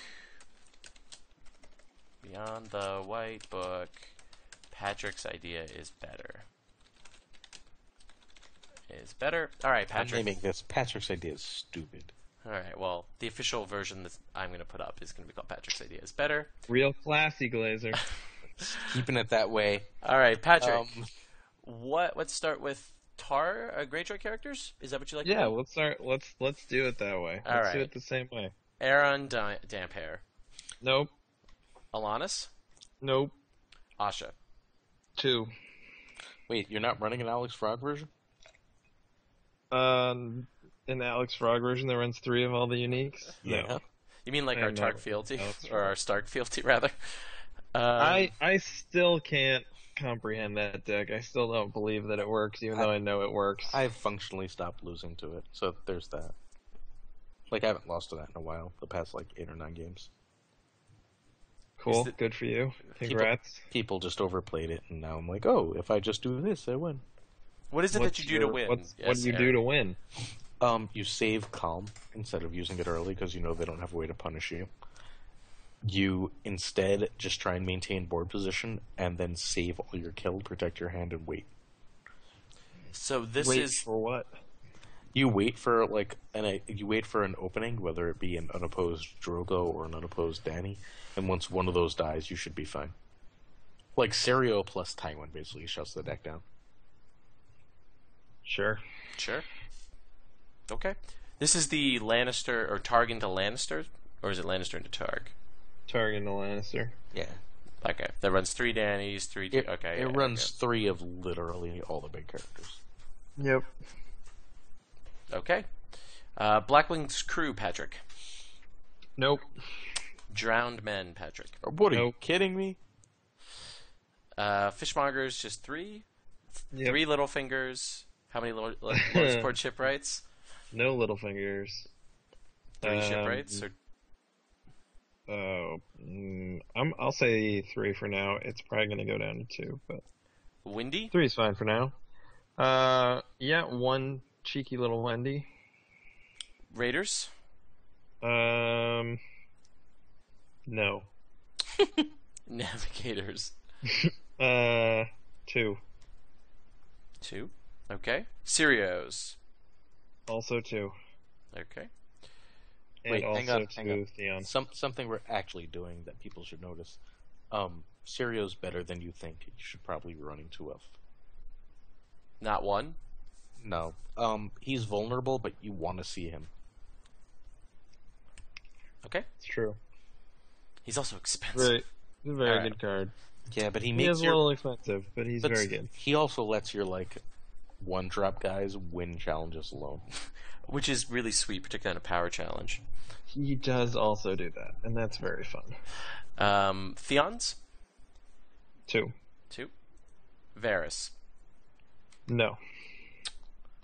Beyond the White Book. Patrick's idea is better. All right, Patrick. I'm naming this Patrick's idea is stupid. All right, well, the official version that I'm going to put up is going to be called Patrick's idea is better. Real classy, Glazer. Keeping it that way. All right, Patrick. Let's start with Greyjoy characters. Is that what you like? Yeah, let's start. Let's do it that way. Let's do it the same way. Aeron Damphair. Nope. Alanis. Nope. Asha. 2. Wait, you're not running an Alex Frog version? In the Alex Frog version, that runs 3 of all the uniques. Yeah. No. You mean like our Tark Fealty, or our Stark Fealty, rather? I still can't comprehend that deck. I still don't believe that it works, even though I know it works. I've functionally stopped losing to it, so there's that. Like, I haven't lost to that in a while, the past, 8 or 9 games. Cool, good for you. Congrats. People just overplayed it, and now I'm like, oh, if I just do this, I win. What is it that you do to win? What do you do to win? You save Calm instead of using it early, because you know they don't have a way to punish you. You instead just try and maintain board position, and then save all your kill, protect your hand, and wait. So this wait is for what? You wait for an opening, whether it be an unopposed Drogo or an unopposed Dany, and once one of those dies, you should be fine. Like Serio plus Tywin basically shuts the deck down. Sure. Okay. This is the Lannister or Targ into Lannister, or is it Lannister into Targ? Targ into Lannister. Yeah. Okay. That runs 3 Dannys, 3. It runs 3 of literally all the big characters. Yep. Okay. Blackwing's Crew, Patrick. Nope. Drowned Men, Patrick. What, are you kidding me? Fishmongers, just 3. Yep. 3 Littlefingers. How many Lordsport shipwrights? No Littlefingers. 3 shipwrights? I'll say 3 for now. It's probably going to go down to 2, but Windy? 3 is fine for now. Yeah, 1 cheeky little Wendy. Raiders? No. Navigators. 2. 2. Okay. Serios. Also 2. Okay. And Wait, also hang on, 2 Theon. Something we're actually doing that people should notice. Sirio's better than you think. You should probably be running 2 of. Not 1? No. He's vulnerable, but you want to see him. Okay. It's true. He's also expensive. He's a very Alright. good card. Yeah, but he He makes is a little expensive, but he's very good. He also lets your one-drop guys win challenges alone. Which is really sweet, particularly on a power challenge. He does also do that, and that's very fun. Theons? 2. 2. Varys. No.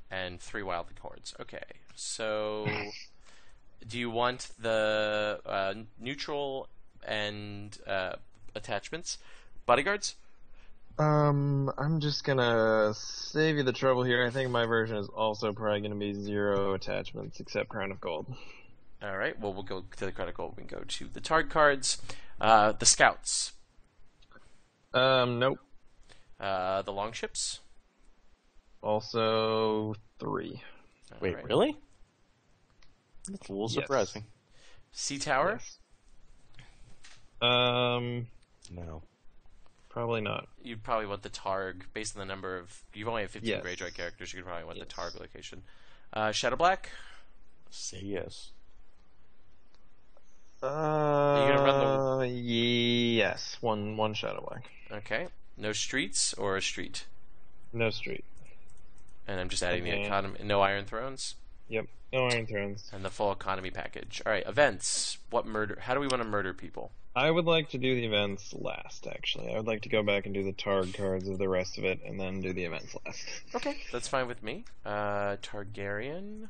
And 3 Wildlings. Okay. So, do you want the neutral and attachments? Bodyguards? I'm just gonna save you the trouble here. I think my version is also probably gonna be 0 attachments, except Crown of Gold. Alright, well, we'll go to the Crown of Gold. We can go to the Targ cards. The Scouts. Nope. The Longships. Also 3. Wait, Alright. really? That's a little Yes. surprising. Sea Tower. Yes. No. Probably not. You'd probably want the Targ, based on the number of... You only have 15 Yes. Greyjoy characters, you could probably want the Yes. Targ location. Shadow Black? Say yes. Are you gonna run Yes. One Shadow Black. Okay. No Streets or a Street? No Street. And I'm just adding the Okay. economy. No Iron Thrones? Yep. No Iron Thrones. And the full economy package. Alright, events. How do we want to murder people? I would like to do the events last, actually. I would like to go back and do the Targ cards of the rest of it, and then do the events last. Okay, that's fine with me. Targaryen.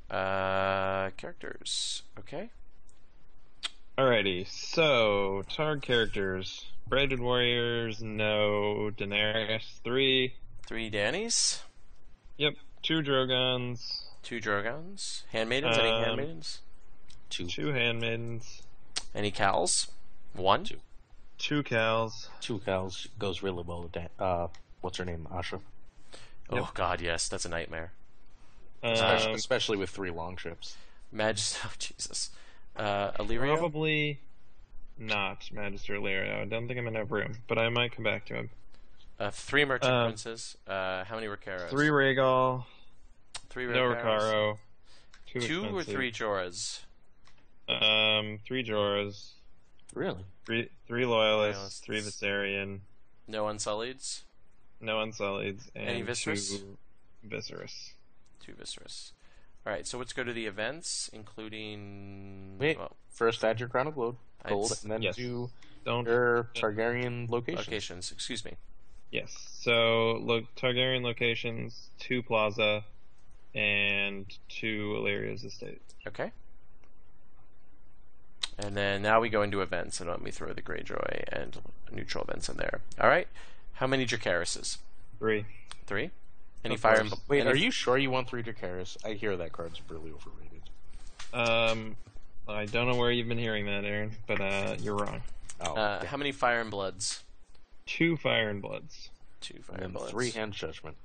Characters. Okay. Alrighty, so, Targ characters. Braided Warriors, no. Daenerys, 3. 3 Dannys. Yep. 2 Drogons. 2 Drogons. Handmaidens? Any handmaidens? 2. 2 Handmaidens. Any cows? 1? 2 Cows. 2 cows goes really well with that. What's her name? Asha. Oh god, yes, that's a nightmare. Especially with 3 longships. Oh, Jesus. Illyrio? Probably not Magister Illyrio. I don't think I'm gonna have room, but I might come back to him. 3 Merchant Princes. How many Ricaros? 3 Rhaegal. 3 No Ricaros. Ricaro. 2 or 3 Jorahs? 3 Jorahs. Really? 3 Loyalists. Loyalists. 3 Viserion. No Unsullieds? No Unsullieds. And Any Viserys? 2 Viserys. 2 Viserys. Alright, so let's go to the events, including... Wait. well, First add your Crown of Gold, I'd- and then Yes. do Don't. your Targaryen location. locations, excuse me. Yes. So, Targaryen locations, 2 Plaza, and 2 Illyria's estate. Okay. And then now we go into events, and let me throw the Greyjoy and neutral events in there. Alright, how many Dracaryses? 3. 3? Any Of Fire course. and... Wait, any- are you sure you want 3 Dracarys? I hear that card's really overrated. I don't know where you've been hearing that, Aaron, but you're wrong. Oh, how many Fire and Bloods? 2 Fire and Bloods. 2 Fire and and then Bloods. 3 Hand Judgment.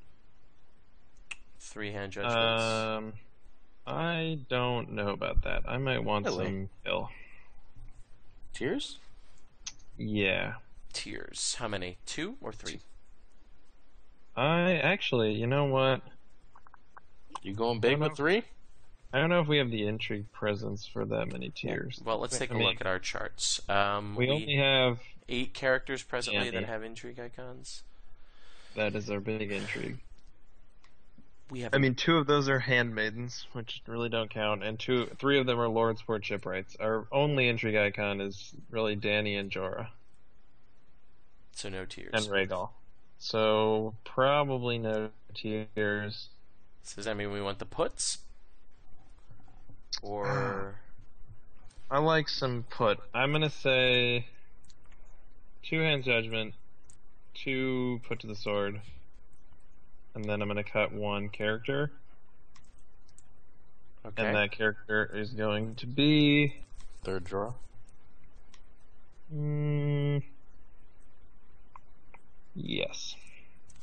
3 Hand Judgments. I don't know about that. I might want Really? some kill. Tears? Yeah. Tears. How many? 2 or 3? You know what? You going big I don't with 3? I don't know if we have the intrigue presence for that many tiers. Well, let's take a I mean, look at our charts. We only have 8 characters presently Yeah, that 8. have intrigue icons. that is our big intrigue. We have. I mean, 2 of those are handmaidens, which really don't count, and 3 of them are Lord's Port shipwrights. Our only intrigue icon is really Dany and Jorah so no tears. and Rhaegal. So probably no tiers. So does that mean we want the puts? Or I like some put. I'm gonna say 2 Hand Judgment, 2 Put to the Sword, and then I'm gonna cut 1 character, okay, and that character is going to be 3rd draw.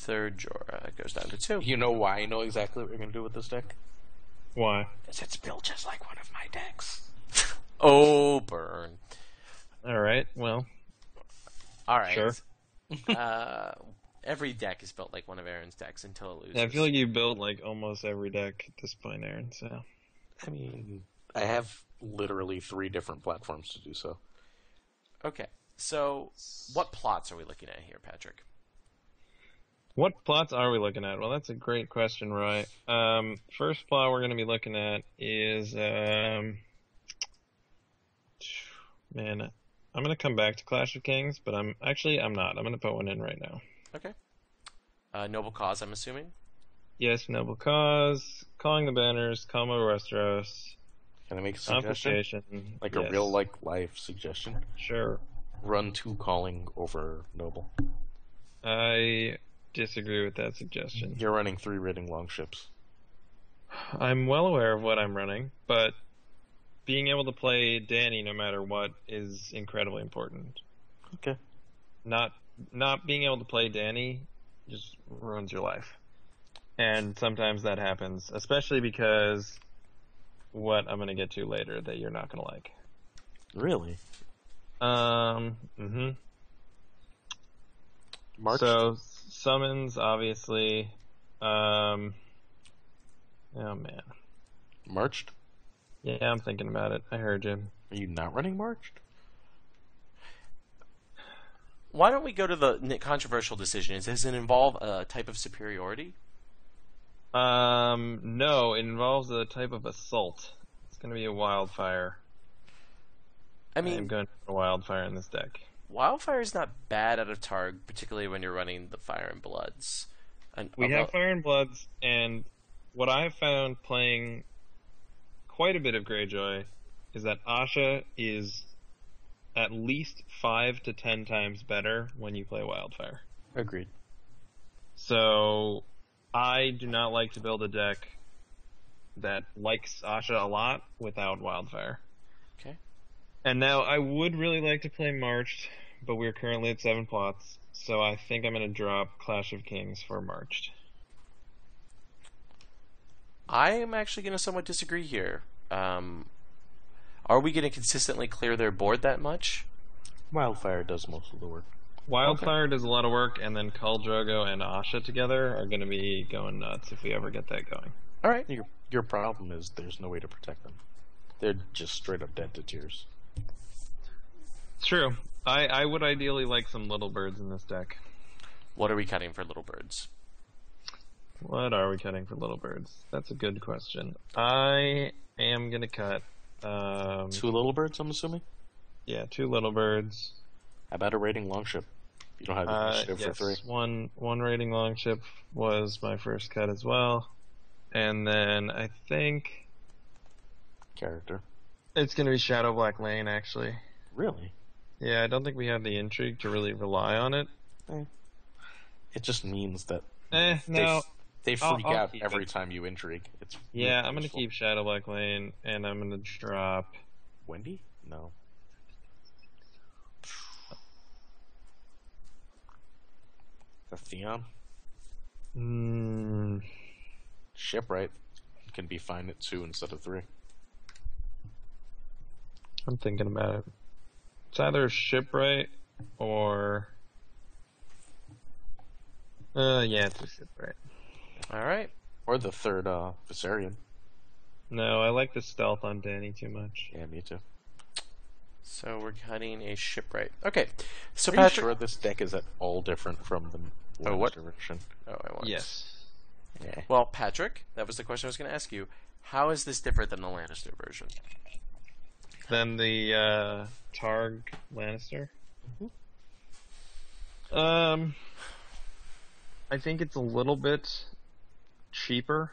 third Jorah goes down to 2. You know why I know exactly what we're going to do with this deck? Why? Because it's built just like one of my decks. Oh, burn. All right. Well, All right. Sure. Every deck is built like one of Aaron's decks until it loses. yeah, I feel like you built like almost every deck at this point, Aaron. So I mean, I have literally 3 different platforms to do so. Okay. So, what plots are we looking at here, Patrick? what plots are we looking at? Well, that's a great question, Roy. First plot we're going to be looking at is man. I'm going to come back to Clash of Kings, but I'm not. I'm going to put one in right now. Okay. Noble Cause, I'm assuming? Yes, Noble Cause, Calling the Banners, Calma Westeros, Can I make a suggestion? Confiscation. Like yes. a real life suggestion? Sure. Run 2 Calling over Noble. I disagree with that suggestion. You're running 3 raiding longships. I'm well aware of what I'm running, but being able to play Danny no matter what is incredibly important. Okay. Not being able to play Danny just ruins your life. And sometimes that happens, especially because what I'm going to get to later that you're not going to like. Really? Mm-hmm. March? So, summons, obviously. Oh, man. Marched? Yeah, I'm thinking about it. I heard you. Are you not running Marched? Why don't we go to the controversial decision? Does it involve a type of superiority? No, it involves a type of assault. It's going to be a wildfire. I mean, I'm going for a wildfire in this deck. Wildfire is not bad out of Targ, particularly when you're running the Fire and Bloods. And We have Fire and Bloods, and what I've found playing quite a bit of Greyjoy is that Asha is at least 5 to 10 times better when you play Wildfire. Agreed. So I do not like to build a deck that likes Asha a lot without Wildfire. Okay. And now I would really like to play Marched, but we're currently at 7 plots, so I think I'm going to drop Clash of Kings for Marched. I am actually going to somewhat disagree here. Are we going to consistently clear their board that much? Wildfire does most of the work. Wildfire does a lot of work, and then Khal Drogo and Asha together are going to be going nuts if we ever get that going. All right. Your problem is there's no way to protect them. They're just straight up dead to tears. It's true. I would ideally like some Little Birds in this deck. What are we cutting for Little Birds? What are we cutting for Little Birds? That's a good question. I am going to cut... 2 Little Birds, I'm assuming? Yeah, 2 Little Birds. How about a raiding longship? You don't have initiative Yes, for 3. one raiding longship was my first cut as well. And then I think Character. it's going to be Shadow Black Lane, actually. Really? Yeah, I don't think we have the intrigue to really rely on it. It just means that No. they I'll freak out keep every it. time you intrigue. It's Yeah, really I'm going to useful. keep Shadow Black Lane, and I'm going to drop... Wendy? No. The Theon? Shipwright can be fine at 2 instead of 3. I'm thinking about it. It's either Shipwright or... yeah, it's a Shipwright. All right. Or the 3rd Viserion. No, I like the stealth on Danny too much. Yeah, me too. So we're cutting a Shipwright. Okay. So Are you Patrick... sure this deck is at all different from the last direction? Oh, I want. Yes. Yeah. Well, Patrick, that was the question I was going to ask you. How is this different than the Lannister version? Then the Targ Lannister. I think it's a little bit cheaper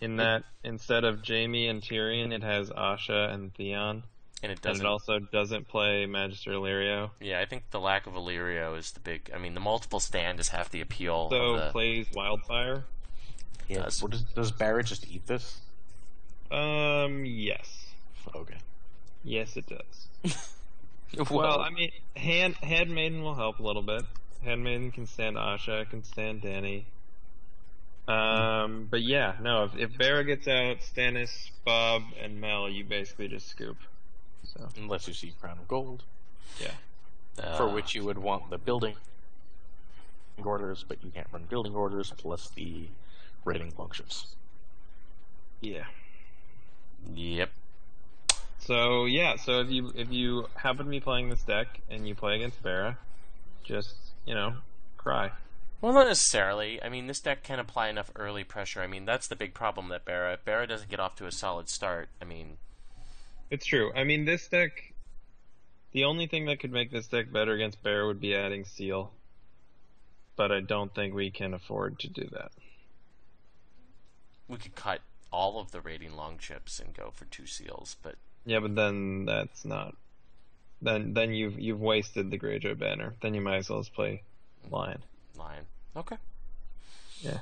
in that instead of Jaime and Tyrion, it has Asha and Theon. And it And doesn't. it also doesn't play Magister Illyrio. Yeah, I think the lack of Illyrio is the big. I mean, the multiple stand is half the appeal. So of the, plays Wildfire. Yeah. Does. Does Barrett just eat this? Yes. Okay. Yes, it does. Well, I mean, Handmaiden will help a little bit. Handmaiden can stand Asha, can stand Danny. But yeah, no, if Barra gets out, Stannis, Bob, and Mel, you basically just scoop. So Unless you see Crown of Gold, yeah. for which you would want the building orders, but you can't run building orders plus the raiding functions. Yeah. Yep. So yeah, so if you happen to be playing this deck and you play against Barra, just cry. Well, not necessarily. I mean, this deck can apply enough early pressure. I mean, that's the big problem that Barra doesn't get off to a solid start. I mean, it's true. I mean, this deck, the only thing that could make this deck better against Barra would be adding Seal. But I don't think we can afford to do that. we could cut all of the raiding long chips and go for 2 seals, but Yeah, but then that's not. Then you've wasted the Greyjoy banner. Then you might as well just play Lion. Okay. Yeah.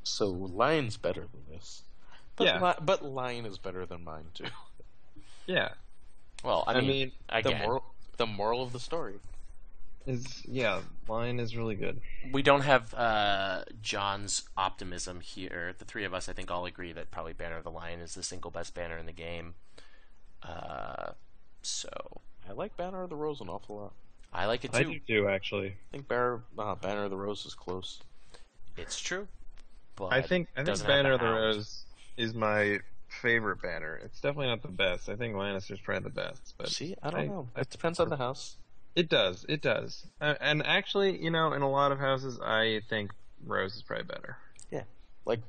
So Lion's better than this. But Yeah. but Lion is better than mine too. Yeah. Well, I mean again, the moral of the story Lion is really good. we don't have John's optimism here. The three of us, I think, all agree that probably Banner of the Lion is the single best banner in the game. So I like Banner of the Rose an awful lot. I like it I too. do too, actually. I think Banner of the Rose is close. It's true. But I think doesn't have Banner of the Hound. Rose is my favorite banner. It's definitely not the best. I think Lannister's probably the best. But See, I don't know. It depends on the house. It does. And actually, in a lot of houses, I think Rose is probably better. Yeah, like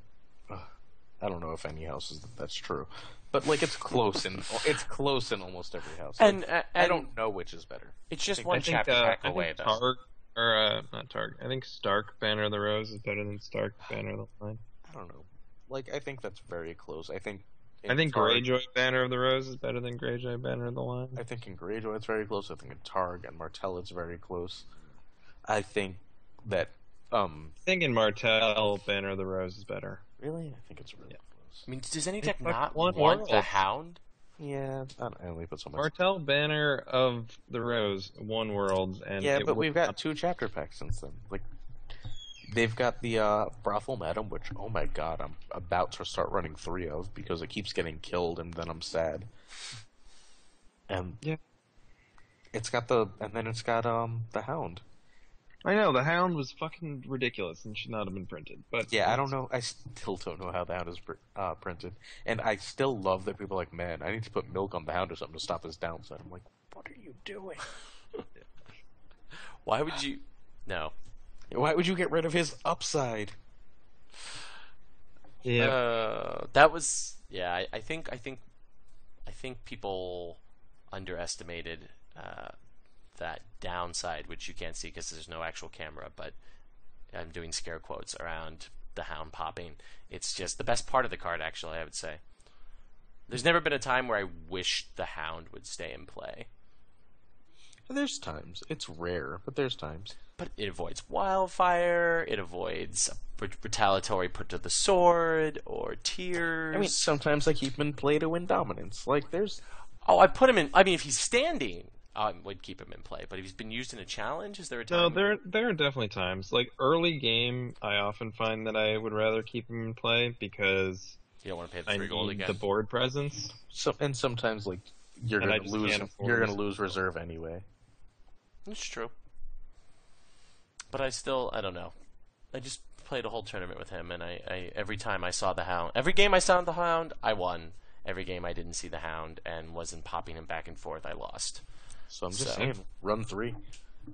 I don't know if any houses that's true, but like it's close in almost every house. And I don't know which is better. It's just I one think, chapter pack I away, think though. not Targ. I think Stark Banner of the Rose is better than Stark Banner of the Line. I don't know. Like I think that's very close. I think Greyjoy Targ, Banner of the Rose is better than Greyjoy Banner of the Line. I think in Greyjoy it's very close. I think in Targ and Martell it's very close. I think that I think in Martell, Banner of the Rose is better. really, I think it's really close. I mean, does any It's deck like not one want world. the Hound? Yeah, I only put so much. Martell Banner of the Rose won Worlds, and Yeah, it but we've got worked 2 chapter packs since then. Like, they've got the Brothel Madam, which, oh my god, I'm about to start running 3 of because it keeps getting killed, and then I'm sad. And Yeah. it's got the Hound. I know, the Hound was fucking ridiculous and should not have been printed. But Yeah, I don't know. I still don't know how the Hound is printed, and I still love that people are like, man, I need to put milk on the Hound or something to stop his downside. I'm like, what are you doing? Why would you? No. Why would you get rid of his upside? Yeah. That was I think people underestimated that downside, which you can't see because there's no actual camera, but I'm doing scare quotes around the Hound popping. It's just the best part of the card, actually, I would say. There's never been a time where I wished the Hound would stay in play. There's times. It's rare, but there's times. But it avoids wildfire, it avoids retaliatory put to the sword, or tears. I mean, sometimes I keep him in play to win dominance. Like, there's... Oh, I put him in... I mean, if he's standing, I would keep him in play. But if he's been used in a challenge, is there a time... No, there are definitely times. Like, early game, I often find that I would rather keep him in play because You don't want to pay the I 3 gold need again. the board presence. And sometimes, like, you're And I gonna just lose. can't afford You're to gonna lose reserve anyway. It's true. But I don't know. I just played a whole tournament with him, and I every time I saw the Hound... Every game I saw the Hound, I won. Every game I didn't see the Hound and wasn't popping him back and forth, I lost. So I'm just saying, run 3.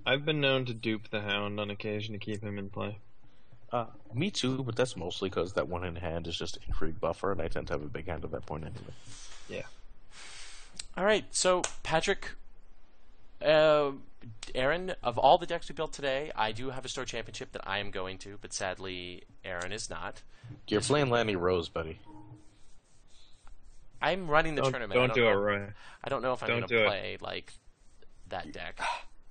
I've been known to dupe the Hound on occasion to keep him in play. Me too, but that's mostly because that one in hand is just intrigue buffer, and I tend to have a big hand at that point anyway. Yeah. All right, so Patrick, Aaron, of all the decks we built today, I do have a store championship that I am going to, but sadly, Aaron is not. You're playing Lanny Rose, buddy. I'm running the tournament. Don't do it, Roy. I don't know if I'm going to play like that deck.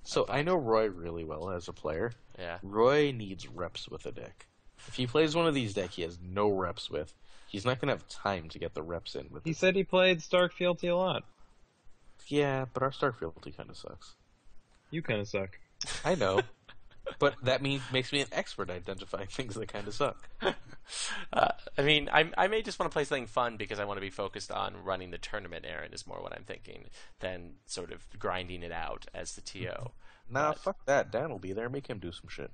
So I know Roy really well as a player. Yeah. Roy needs reps with a deck. If he plays one of these decks he has no reps with, he's not going to have time to get the reps in with He it. said he played Stark Fealty a lot. Yeah, but our Stark Fealty kind of sucks. You kind of suck. I know. But that makes me an expert identifying things that kind of suck. I mean, I may just want to play something fun because I want to be focused on running the tournament, Aaron, is more what I'm thinking, than sort of grinding it out as the TO. Nah, fuck that. Dan will be there. Make him do some shit.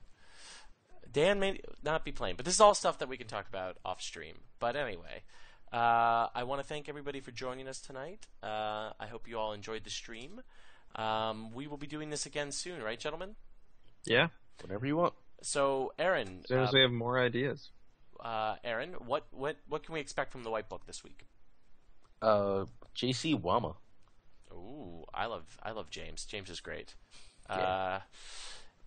Dan may not be playing, but this is all stuff that we can talk about off stream. But anyway, I want to thank everybody for joining us tonight. I hope you all enjoyed the stream. We will be doing this again soon, right, gentlemen? Yeah. Whatever you want. So, Aaron, As soon as we have more ideas. Aaron, what can we expect from the White Book this week? JC Wama. Ooh, I love James. James is great. Yeah.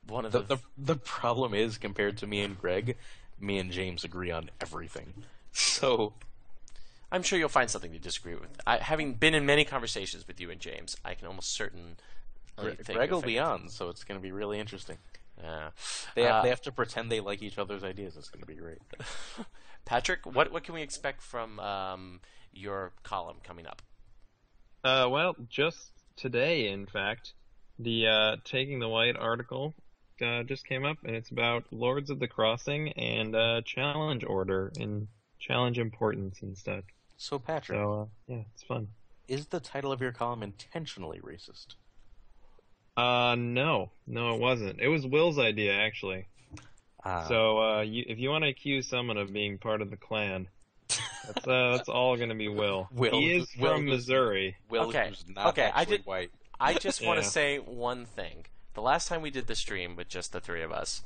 One of the problem is, compared to me and Greg, me and James agree on everything. So I'm sure you'll find something to disagree with. Having been in many conversations with you and James, I can almost certain. Greg will be on, so it's going to be really interesting. Yeah. They have to pretend they like each other's ideas. It's going to be great. Patrick, what can we expect from your column coming up? Well, just today, in fact, the Taking the White article just came up, and it's about Lords of the Crossing and challenge order and challenge importance and stuff. So, Patrick. So, yeah, it's fun. Is the title of your column intentionally racist? No, it wasn't. It was Will's idea, actually. So, if you want to accuse someone of being part of the Klan, that's all going to be Will. He is from Missouri. Will, who's not actually white. I just want to say one thing. The last time we did the stream with just the three of us,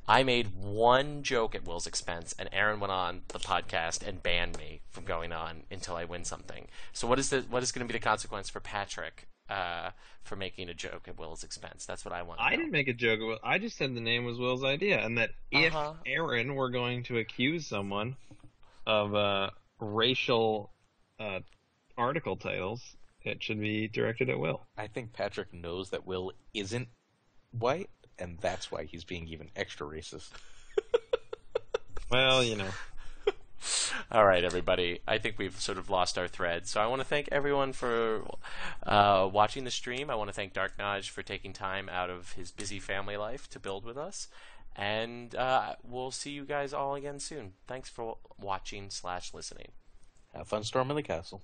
I made one joke at Will's expense, and Aaron went on the podcast and banned me from going on until I win something. So what is going to be the consequence for Patrick for making a joke at Will's expense? That's what I want to know. I didn't make a joke. I just said the name was Will's idea, and that if Aaron were going to accuse someone of racial article titles, it should be directed at Will. I think Patrick knows that Will isn't white, and that's why he's being even extra racist. Well, you know. All right, everybody. I think we've sort of lost our thread. So I want to thank everyone for watching the stream. I want to thank Dark Naj for taking time out of his busy family life to build with us. And we'll see you guys all again soon. Thanks for watching/listening. Have fun storming the castle.